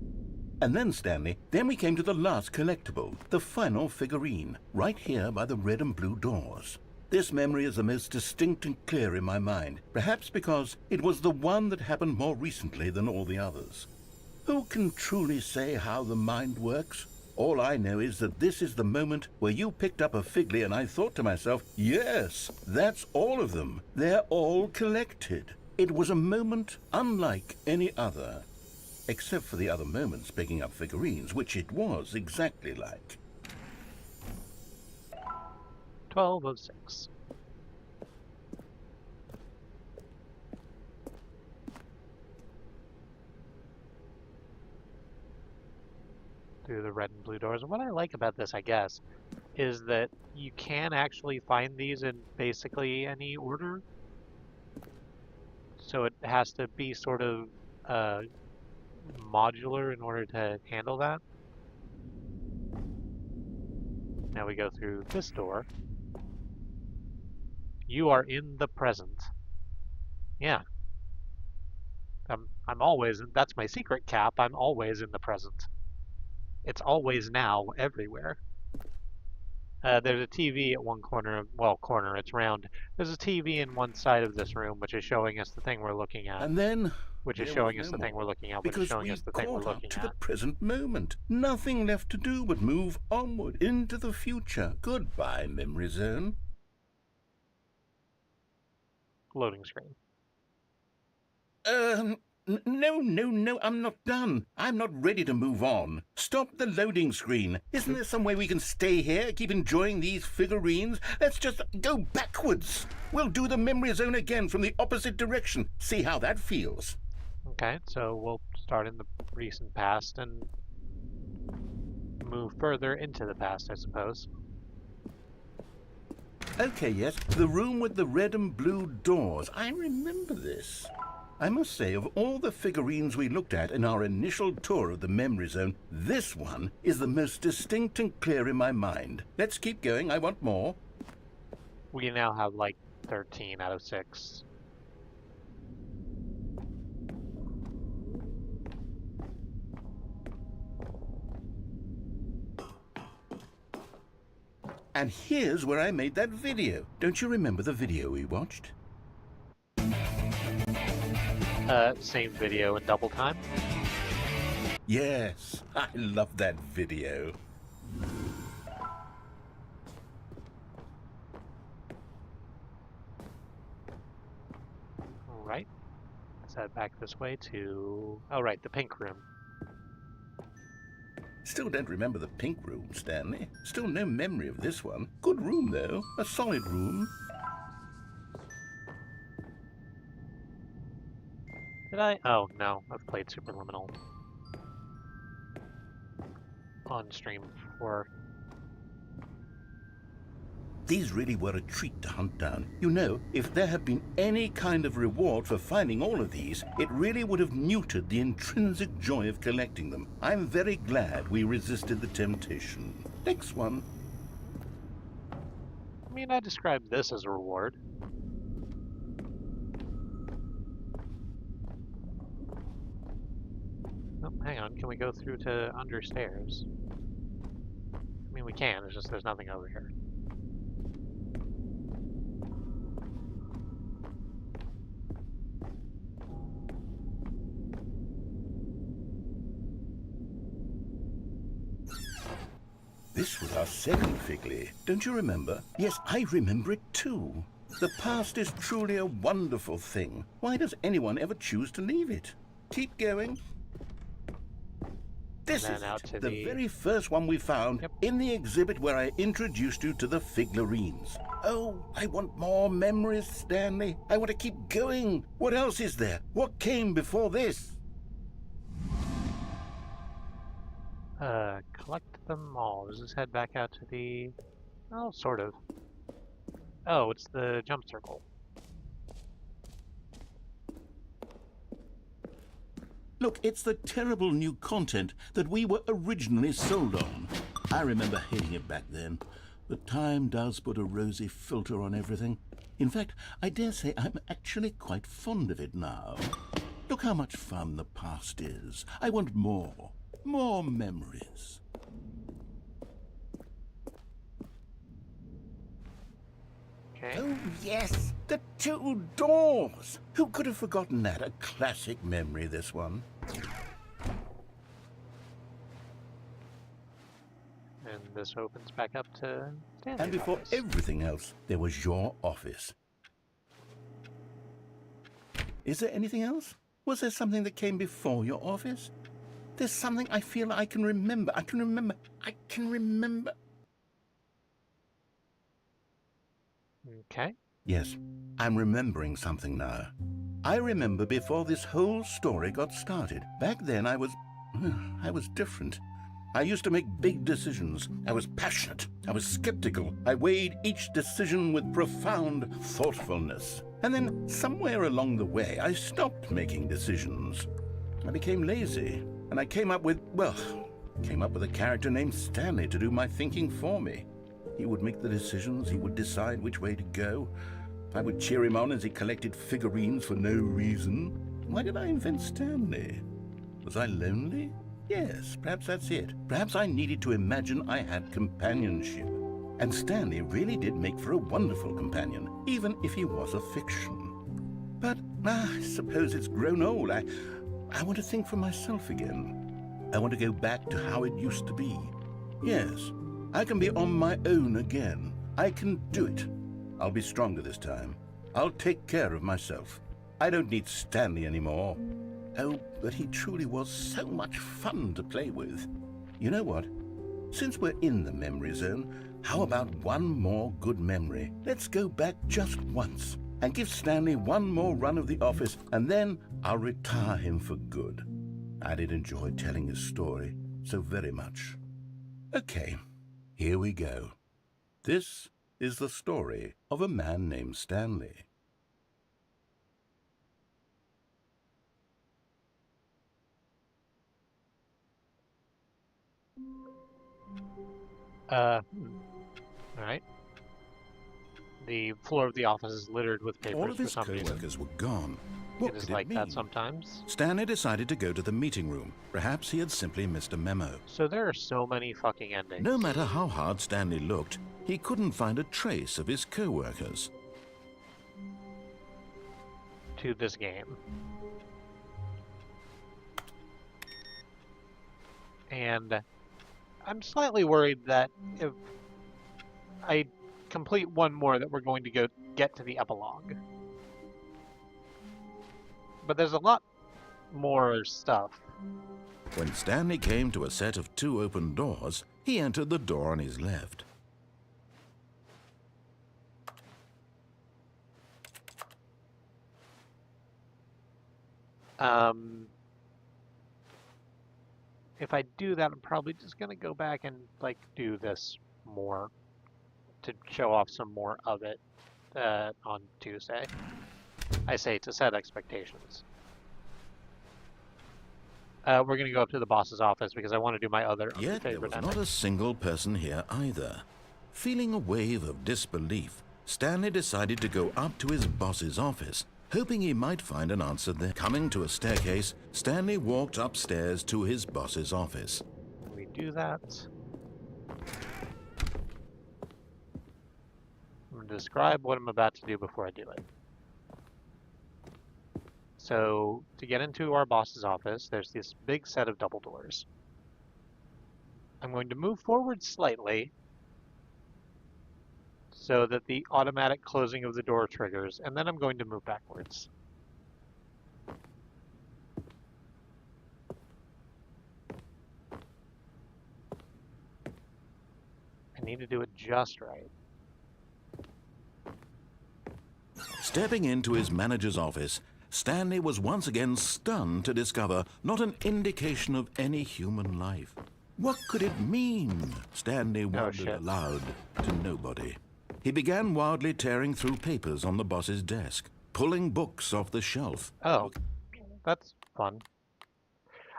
And then, Stanley, then we came to the last collectible, the final figurine, right here by the red and blue doors. This memory is the most distinct and clear in my mind, perhaps because it was the one that happened more recently than all the others. Who can truly say how the mind works? All I know is that this is the moment where you picked up a Figley and I thought to myself, yes, that's all of them. They're all collected. It was a moment unlike any other. Except for the other moments picking up figurines, which it was exactly like. 12 of 6. Through the red and blue doors. And what I like about this, I guess, is that you can actually find these in basically any order. So it has to be sort of modular in order to handle that. Now we go through this door. You are in the present. Yeah, I'm always, that's my secret cap, I'm always in the present. It's always now, everywhere. There's a TV at one corner, well, corner, it's round. There's a TV in one side of this room, which is showing us the thing we're looking at, And then which is there was showing us no the thing we're more, looking at, which is because showing us we've the thing we're caught up looking to the at. present moment. Nothing left to do but move onward into the future. Goodbye, memory zone. Loading screen. No, I'm not done. I'm not ready to move on. Stop the loading screen. Isn't there some way we can stay here, keep enjoying these figurines? Let's just go backwards. We'll do the memory zone again from the opposite direction. See how that feels. Okay, so we'll start in the recent past and move further into the past, I suppose. Okay, yes, the room with the red and blue doors. I remember this. I must say, of all the figurines we looked at in our initial tour of the memory zone, this one is the most distinct and clear in my mind. Let's keep going. I want more. We now have like 13 out of 6. And here's where I made that video. Don't you remember the video we watched? Same video in double time. Yes, I love that video. Alright. Let's head back this way to... Oh, right, the pink room. Still don't remember the pink room, Stanley. Still no memory of this one. Good room, though. A solid room. Did I? Oh, no. I've played Superliminal on stream before. These really were a treat to hunt down. You know, if there had been any kind of reward for finding all of these, it really would have neutered the intrinsic joy of collecting them. I'm very glad we resisted the temptation. Next one. I mean, I described this as a reward. Oh, hang on. Can we go through to under stairs? I mean, we can. It's just there's nothing over here. This was our second Figley. Don't you remember? Yes, I remember it too. The past is truly a wonderful thing. Why does anyone ever choose to leave it? Keep going. This is the very first one we found in the exhibit where I introduced you to the figurines. Oh, I want more memories, Stanley. I want to keep going. What else is there? What came before this? Collect them all. Does this head back out to the... Oh, sort of. Oh, it's the jump circle. Look, it's the terrible new content that we were originally sold on. I remember hating it back then, but time does put a rosy filter on everything. In fact, I dare say I'm actually quite fond of it now. Look how much fun the past is. I want more. More memories. Okay. Oh, yes, the two doors. Who could have forgotten that? A classic memory, this one. And this opens back up to Stanley's And before office. everything else, there was your office. Is there anything else? Was there something that came before your office? There's something I feel I can remember. I can remember. Okay. Yes, I'm remembering something now. I remember before this whole story got started. Back then I was different. I used to make big decisions. I was passionate. I was skeptical. I weighed each decision with profound thoughtfulness. And then somewhere along the way, I stopped making decisions. I became lazy. And I came up with a character named Stanley to do my thinking for me. He would make the decisions, he would decide which way to go. I would cheer him on as he collected figurines for no reason. Why did I invent Stanley? Was I lonely? Yes, perhaps that's it. Perhaps I needed to imagine I had companionship. And Stanley really did make for a wonderful companion, even if he was a fiction. But I suppose it's grown old. I want to think for myself again. I want to go back to how it used to be. Yes, I can be on my own again. I can do it. I'll be stronger this time. I'll take care of myself. I don't need Stanley anymore. Oh, but he truly was so much fun to play with. You know what? Since we're in the memory zone, how about one more good memory? Let's go back just once and give Stanley one more run of the office, and then I'll retire him for good. I did enjoy telling his story so very much. Okay, here we go. This is the story of a man named Stanley. All right. The floor of the office is littered with papers All of his for some reason. co-workers were gone. What It is could like it that mean? sometimes. Stanley decided to go to the meeting room. Perhaps he had simply missed a memo. So there are so many fucking endings. No matter how hard Stanley looked, he couldn't find a trace of his co-workers. To this game. And I'm slightly worried that if I complete one more that we're going to get to the epilogue. But there's a lot more stuff. When Stanley came to a set of 2 open doors, he entered the door on his left. If I do that, I'm probably just going to go back and like do this more to show off some more of it on Tuesday. I say to set expectations. We're going to go up to the boss's office because I want to do my other Yet there favorite was ending. not a single person here either. Feeling a wave of disbelief, Stanley decided to go up to his boss's office, hoping he might find an answer there. Coming to a staircase, Stanley walked upstairs to his boss's office. Can we do that? I'm going to describe what I'm about to do before I do it. So, to get into our boss's office, there's this big set of double doors. I'm going to move forward slightly so that the automatic closing of the door triggers, and then I'm going to move backwards. I need to do it just right. Stepping into his manager's office, Stanley was once again stunned to discover not an indication of any human life. What could it mean? Stanley wondered aloud to nobody. He began wildly tearing through papers on the boss's desk, pulling books off the shelf. Oh, that's fun.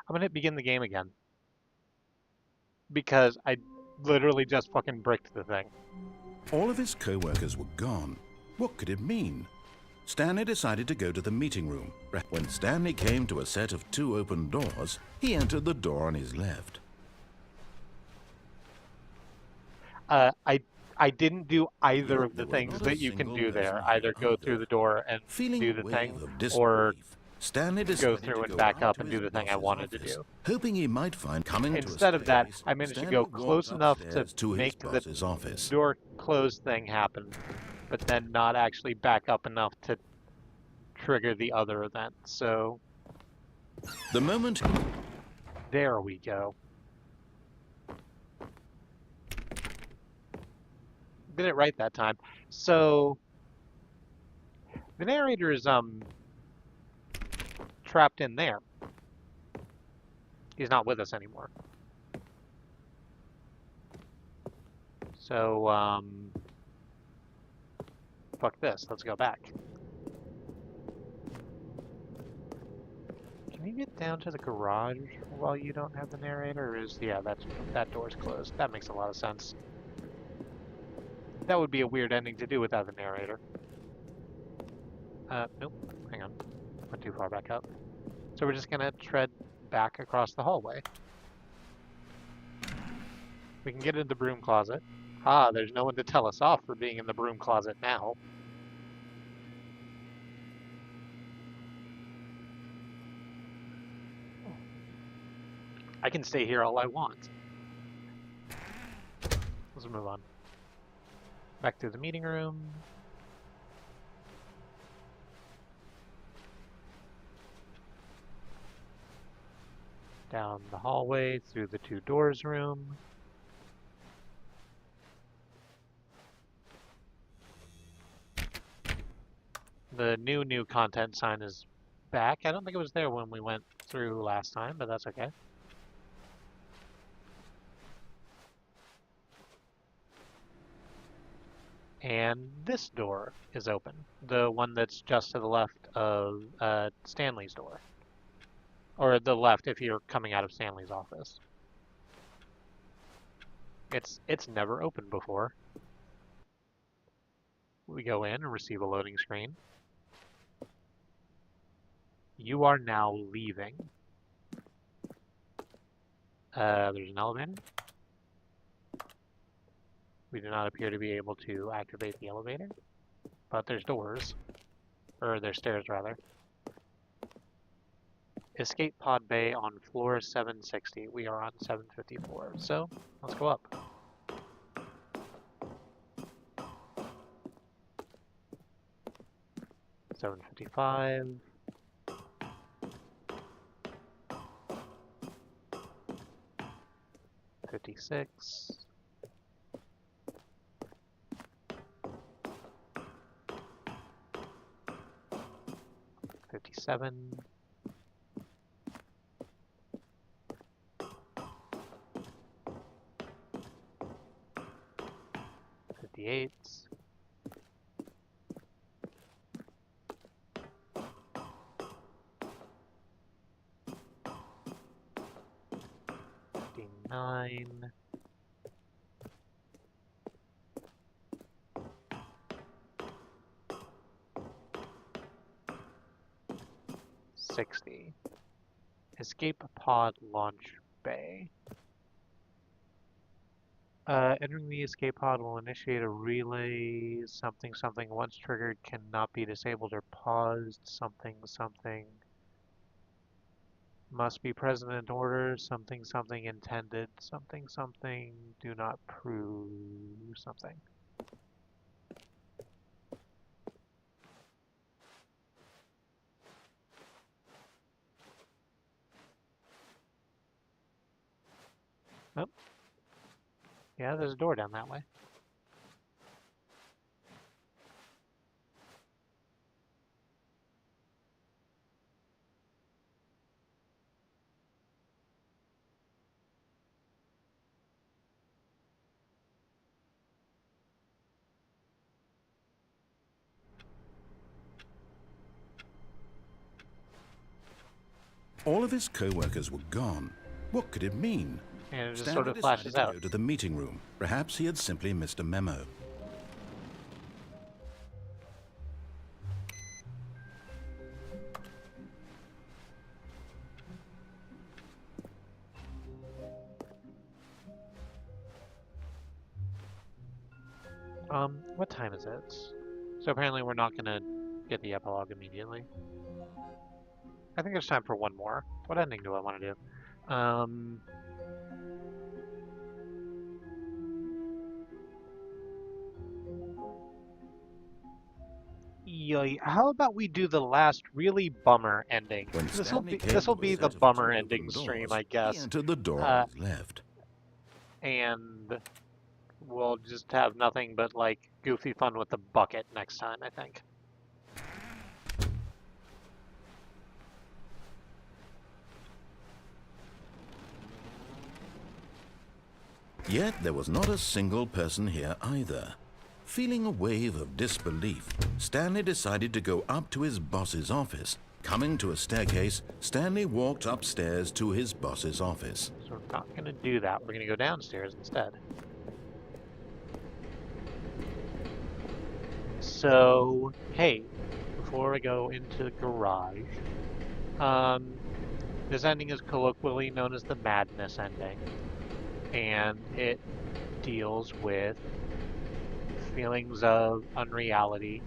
I'm gonna hit begin the game again. Because I literally just fucking bricked the thing. All of his co-workers were gone. What could it mean? Stanley decided to go to the meeting room. When Stanley came to a set of 2 open doors, he entered the door on his left. I didn't do either of the things that you can do there. Either go through the door and do the thing, or Stanley go through and back up and do the thing I wanted to do. Hoping he might find Instead of that, I managed to go close enough to make the door close thing happen, but then not actually back up enough to trigger the other event. So the moment there we go. Did it right that time. So the narrator is trapped in there. He's not with us anymore. So fuck this. Let's go back. Can you get down to the garage while you don't have the narrator? Or is that door's closed? That makes a lot of sense. That would be a weird ending to do without the narrator. Nope. Hang on. Went too far back up. So we're just gonna tread back across the hallway. We can get into the broom closet. Ah, there's no one to tell us off for being in the broom closet now. I can stay here all I want. Let's move on. Back to the meeting room. Down the hallway, through the two doors room. The new content sign is back. I don't think it was there when we went through last time, but that's okay. And this door is open. The one that's just to the left of Stanley's door. Or the left if you're coming out of Stanley's office. It's never opened before. We go in and receive a loading screen. You are now leaving. There's an elevator. We do not appear to be able to activate the elevator, but there's doors. Or there's stairs, rather. Escape pod bay on floor 760. We are on 754, so let's go up. $755. $56. $57. $58. $59. $60. Escape pod launch bay. Entering the escape pod will initiate a relay something something once triggered cannot be disabled or paused something something must be present in order something something intended something something do not prove something. Oh. Yeah, there's a door down that way. All of his co-workers were gone. What could it mean? And it just Stanley sort of flashes decided to out. go to the meeting room. Perhaps he had simply missed a memo. What time is it? So apparently we're not gonna get the epilogue immediately. I think there's time for one more. What ending do I want to do? Yeah, how about we do the last really bummer ending? When This will Stanley be came to a the set of bummer two ending open stream, doors, I guess. He entered the door on his left. And we'll just have nothing but like goofy fun with the bucket next time, I think. Yet there was not a single person here either. Feeling a wave of disbelief, Stanley decided to go up to his boss's office. Coming to a staircase, Stanley walked upstairs to his boss's office. So we're not going to do that. We're going to go downstairs instead. So, hey, before I go into the garage. Um, this ending is colloquially known as the madness ending, and it deals with feelings of unreality,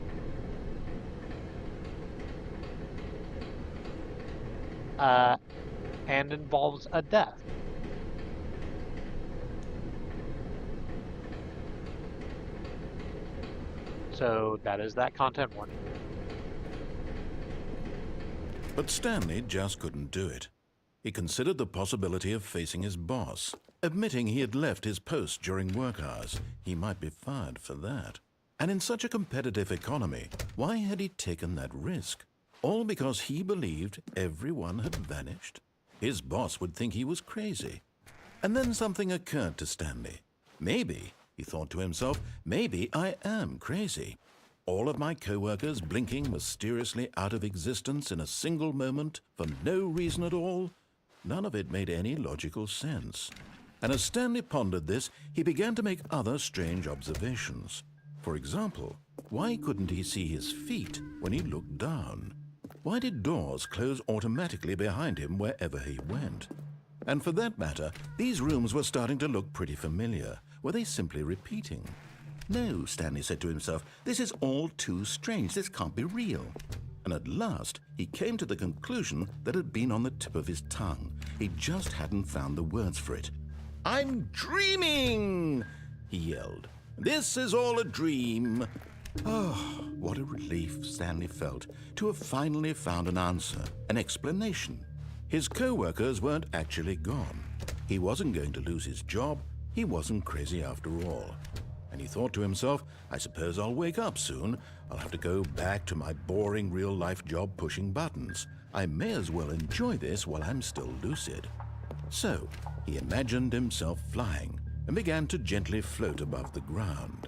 uh, and involves a death. So that is that content warning. But Stanley just couldn't do it. He considered the possibility of facing his boss. Admitting he had left his post during work hours, he might be fired for that. And in such a competitive economy, why had he taken that risk? All because he believed everyone had vanished? His boss would think he was crazy. And then something occurred to Stanley. Maybe, he thought to himself, maybe I am crazy. All of my co-workers blinking mysteriously out of existence in a single moment for no reason at all? None of it made any logical sense. And as Stanley pondered this, he began to make other strange observations. For example, why couldn't he see his feet when he looked down? Why did doors close automatically behind him wherever he went? And for that matter, these rooms were starting to look pretty familiar. Were they simply repeating? No, Stanley said to himself, this is all too strange. This can't be real. And at last, he came to the conclusion that had been on the tip of his tongue. He just hadn't found the words for it. "I'm dreaming!" he yelled. "This is all a dream." Oh, what a relief Stanley felt to have finally found an answer, an explanation. His co-workers weren't actually gone. He wasn't going to lose his job. He wasn't crazy after all. And he thought to himself, I suppose I'll wake up soon. I'll have to go back to my boring real-life job pushing buttons. I may as well enjoy this while I'm still lucid. So, he imagined himself flying and began to gently float above the ground.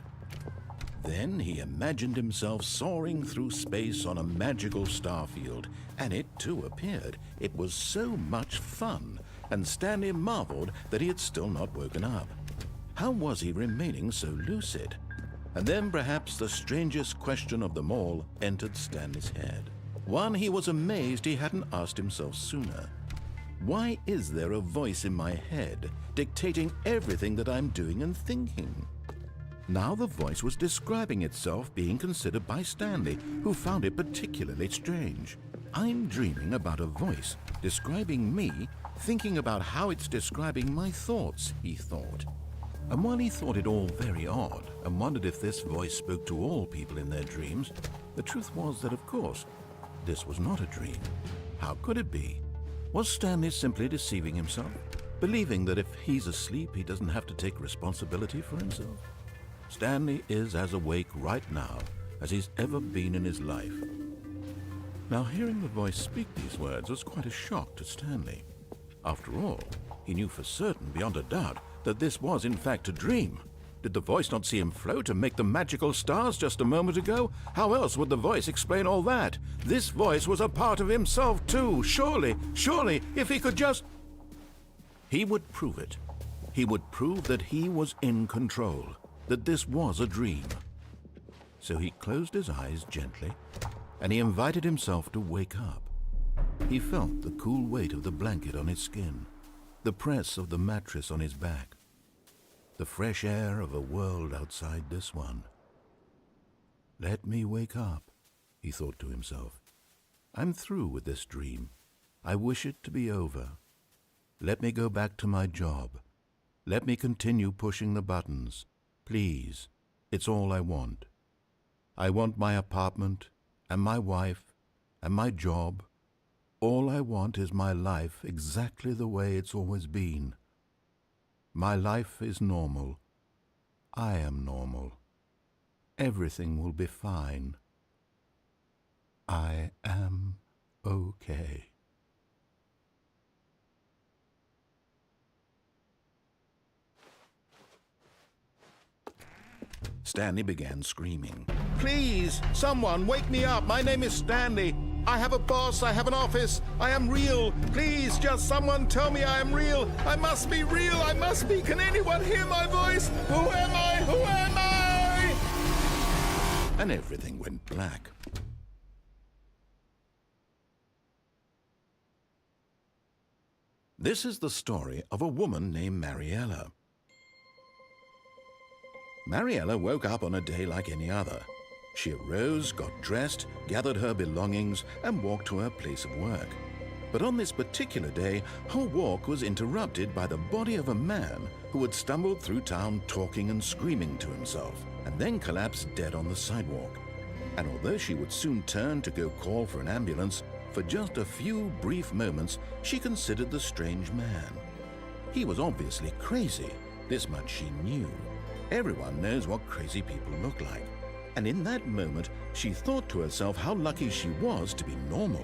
Then he imagined himself soaring through space on a magical starfield, and it too appeared. It was so much fun, and Stanley marveled that he had still not woken up. How was he remaining so lucid? And then perhaps the strangest question of them all entered Stanley's head. One he was amazed he hadn't asked himself sooner. Why is there a voice in my head dictating everything that I'm doing and thinking? Now the voice was describing itself being considered by Stanley, who found it particularly strange. I'm dreaming about a voice describing me, thinking about how it's describing my thoughts, he thought. And while he thought it all very odd and wondered if this voice spoke to all people in their dreams, the truth was that, of course, this was not a dream. How could it be? Was Stanley simply deceiving himself, believing that if he's asleep, he doesn't have to take responsibility for himself? Stanley is as awake right now as he's ever been in his life. Now, hearing the voice speak these words was quite a shock to Stanley. After all, he knew for certain, beyond a doubt, that this was in fact a dream. Did the voice not see him float and make the magical stars just a moment ago? How else would the voice explain all that? This voice was a part of himself too. Surely, if he could just... He would prove it. He would prove that he was in control, that this was a dream. So he closed his eyes gently, and he invited himself to wake up. He felt the cool weight of the blanket on his skin, the press of the mattress on his back, the fresh air of a world outside this one. Let me wake up, he thought to himself. I'm through with this dream. I wish it to be over. Let me go back to my job. Let me continue pushing the buttons. Please, it's all I want. I want my apartment and my wife and my job. All I want is my life exactly the way it's always been. My life is normal. I am normal. Everything will be fine. I am okay. Stanley began screaming. Please, someone, wake me up. My name is Stanley. I have a boss. I have an office. I am real. Please, just someone tell me I am real. I must be real. I must be. Can anyone hear my voice? Who am I? Who am I? And everything went black. This is the story of a woman named Mariella. Mariella woke up on a day like any other. She arose, got dressed, gathered her belongings, and walked to her place of work. But on this particular day, her walk was interrupted by the body of a man who had stumbled through town talking and screaming to himself, and then collapsed dead on the sidewalk. And although she would soon turn to go call for an ambulance, for just a few brief moments she considered the strange man. He was obviously crazy, this much she knew. Everyone knows what crazy people look like. And in that moment, she thought to herself how lucky she was to be normal.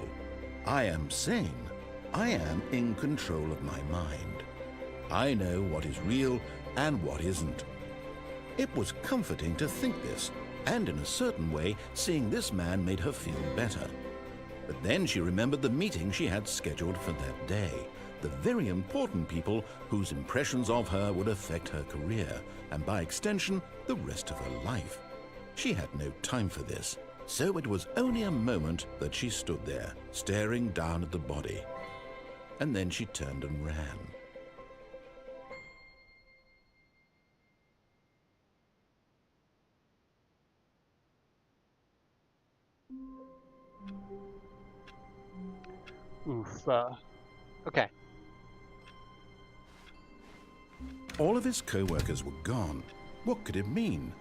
I am sane. I am in control of my mind. I know what is real and what isn't. It was comforting to think this, and in a certain way, seeing this man made her feel better. But then she remembered the meeting she had scheduled for that day, the very important people whose impressions of her would affect her career, and by extension, the rest of her life. She had no time for this, so it was only a moment that she stood there, staring down at the body. And then she turned and ran. Oof. Okay. All of his co-workers were gone. What could it mean?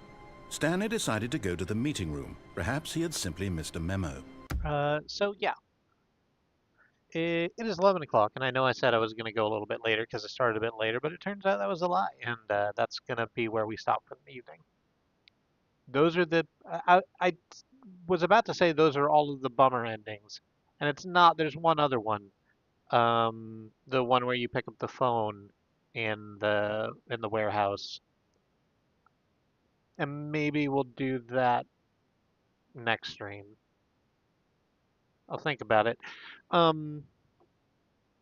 Stanley decided to go to the meeting room. Perhaps he had simply missed a memo. So yeah. It is 11 o'clock, and I know I said I was going to go a little bit later because I started a bit later, but it turns out that was a lie, and that's going to be where we stop for the evening. Those are the... I was about to say those are all of the bummer endings, and it's not. There's one other one. The one where you pick up the phone in the warehouse, and maybe we'll do that next stream. I'll think about it. Um,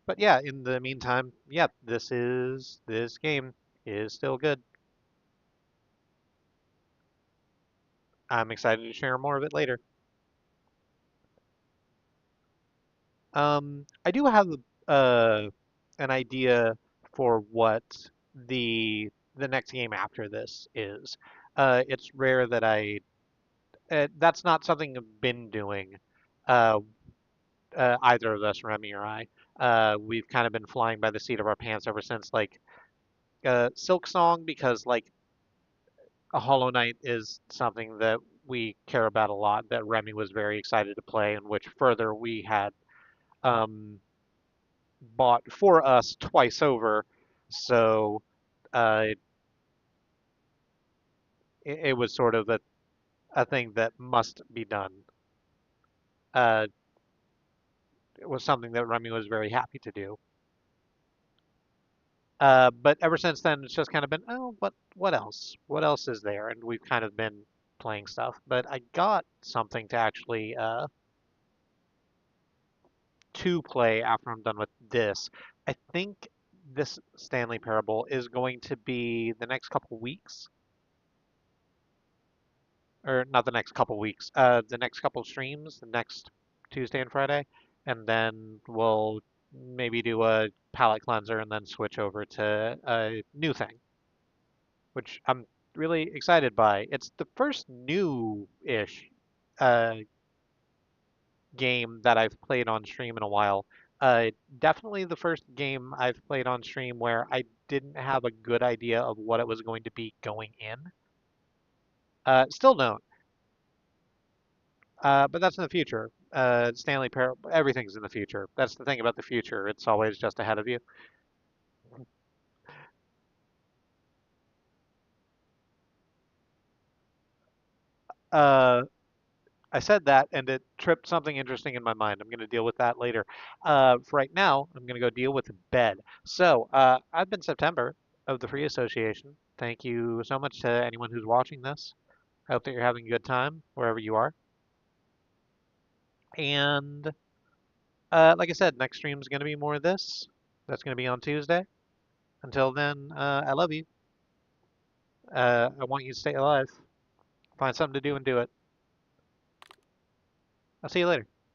but yeah, in the meantime, yeah, this game is still good. I'm excited to share more of it later. I do have an idea for what the next game after this is. It's rare that that's not something I've been doing. Uh, Either of us, Remy or I. We've kind of been flying by the seat of our pants ever since like Silk Song, because like a Hollow Knight is something that we care about a lot, that Remy was very excited to play, and which further we had um, bought for us twice over. So uh, it was sort of a thing that must be done. Uh, it was something that Remy was very happy to do. But ever since then, it's just kind of been, oh, what else? What else is there? And we've kind of been playing stuff. But I got something to actually to play after I'm done with this. I think this Stanley Parable is going to be the next couple weeks, or not the next couple weeks, the next couple streams, the next Tuesday and Friday, and then we'll maybe do a palette cleanser and then switch over to a new thing, which I'm really excited by. It's the first new-ish uh, game that I've played on stream in a while. Definitely the first game I've played on stream where I didn't have a good idea of what it was going to be going in. Still don't, but that's in the future. Stanley Parable, everything's in the future. That's the thing about the future. It's always just ahead of you. Uh, I said that, and it tripped something interesting in my mind. I'm going to deal with that later. For right now, I'm going to go deal with bed. So, I've been September of the Free Association. Thank you so much to anyone who's watching this. I hope that you're having a good time wherever you are. And like I said, next stream is going to be more of this. That's going to be on Tuesday. Until then, I love you. I want you to stay alive. Find something to do and do it. I'll see you later.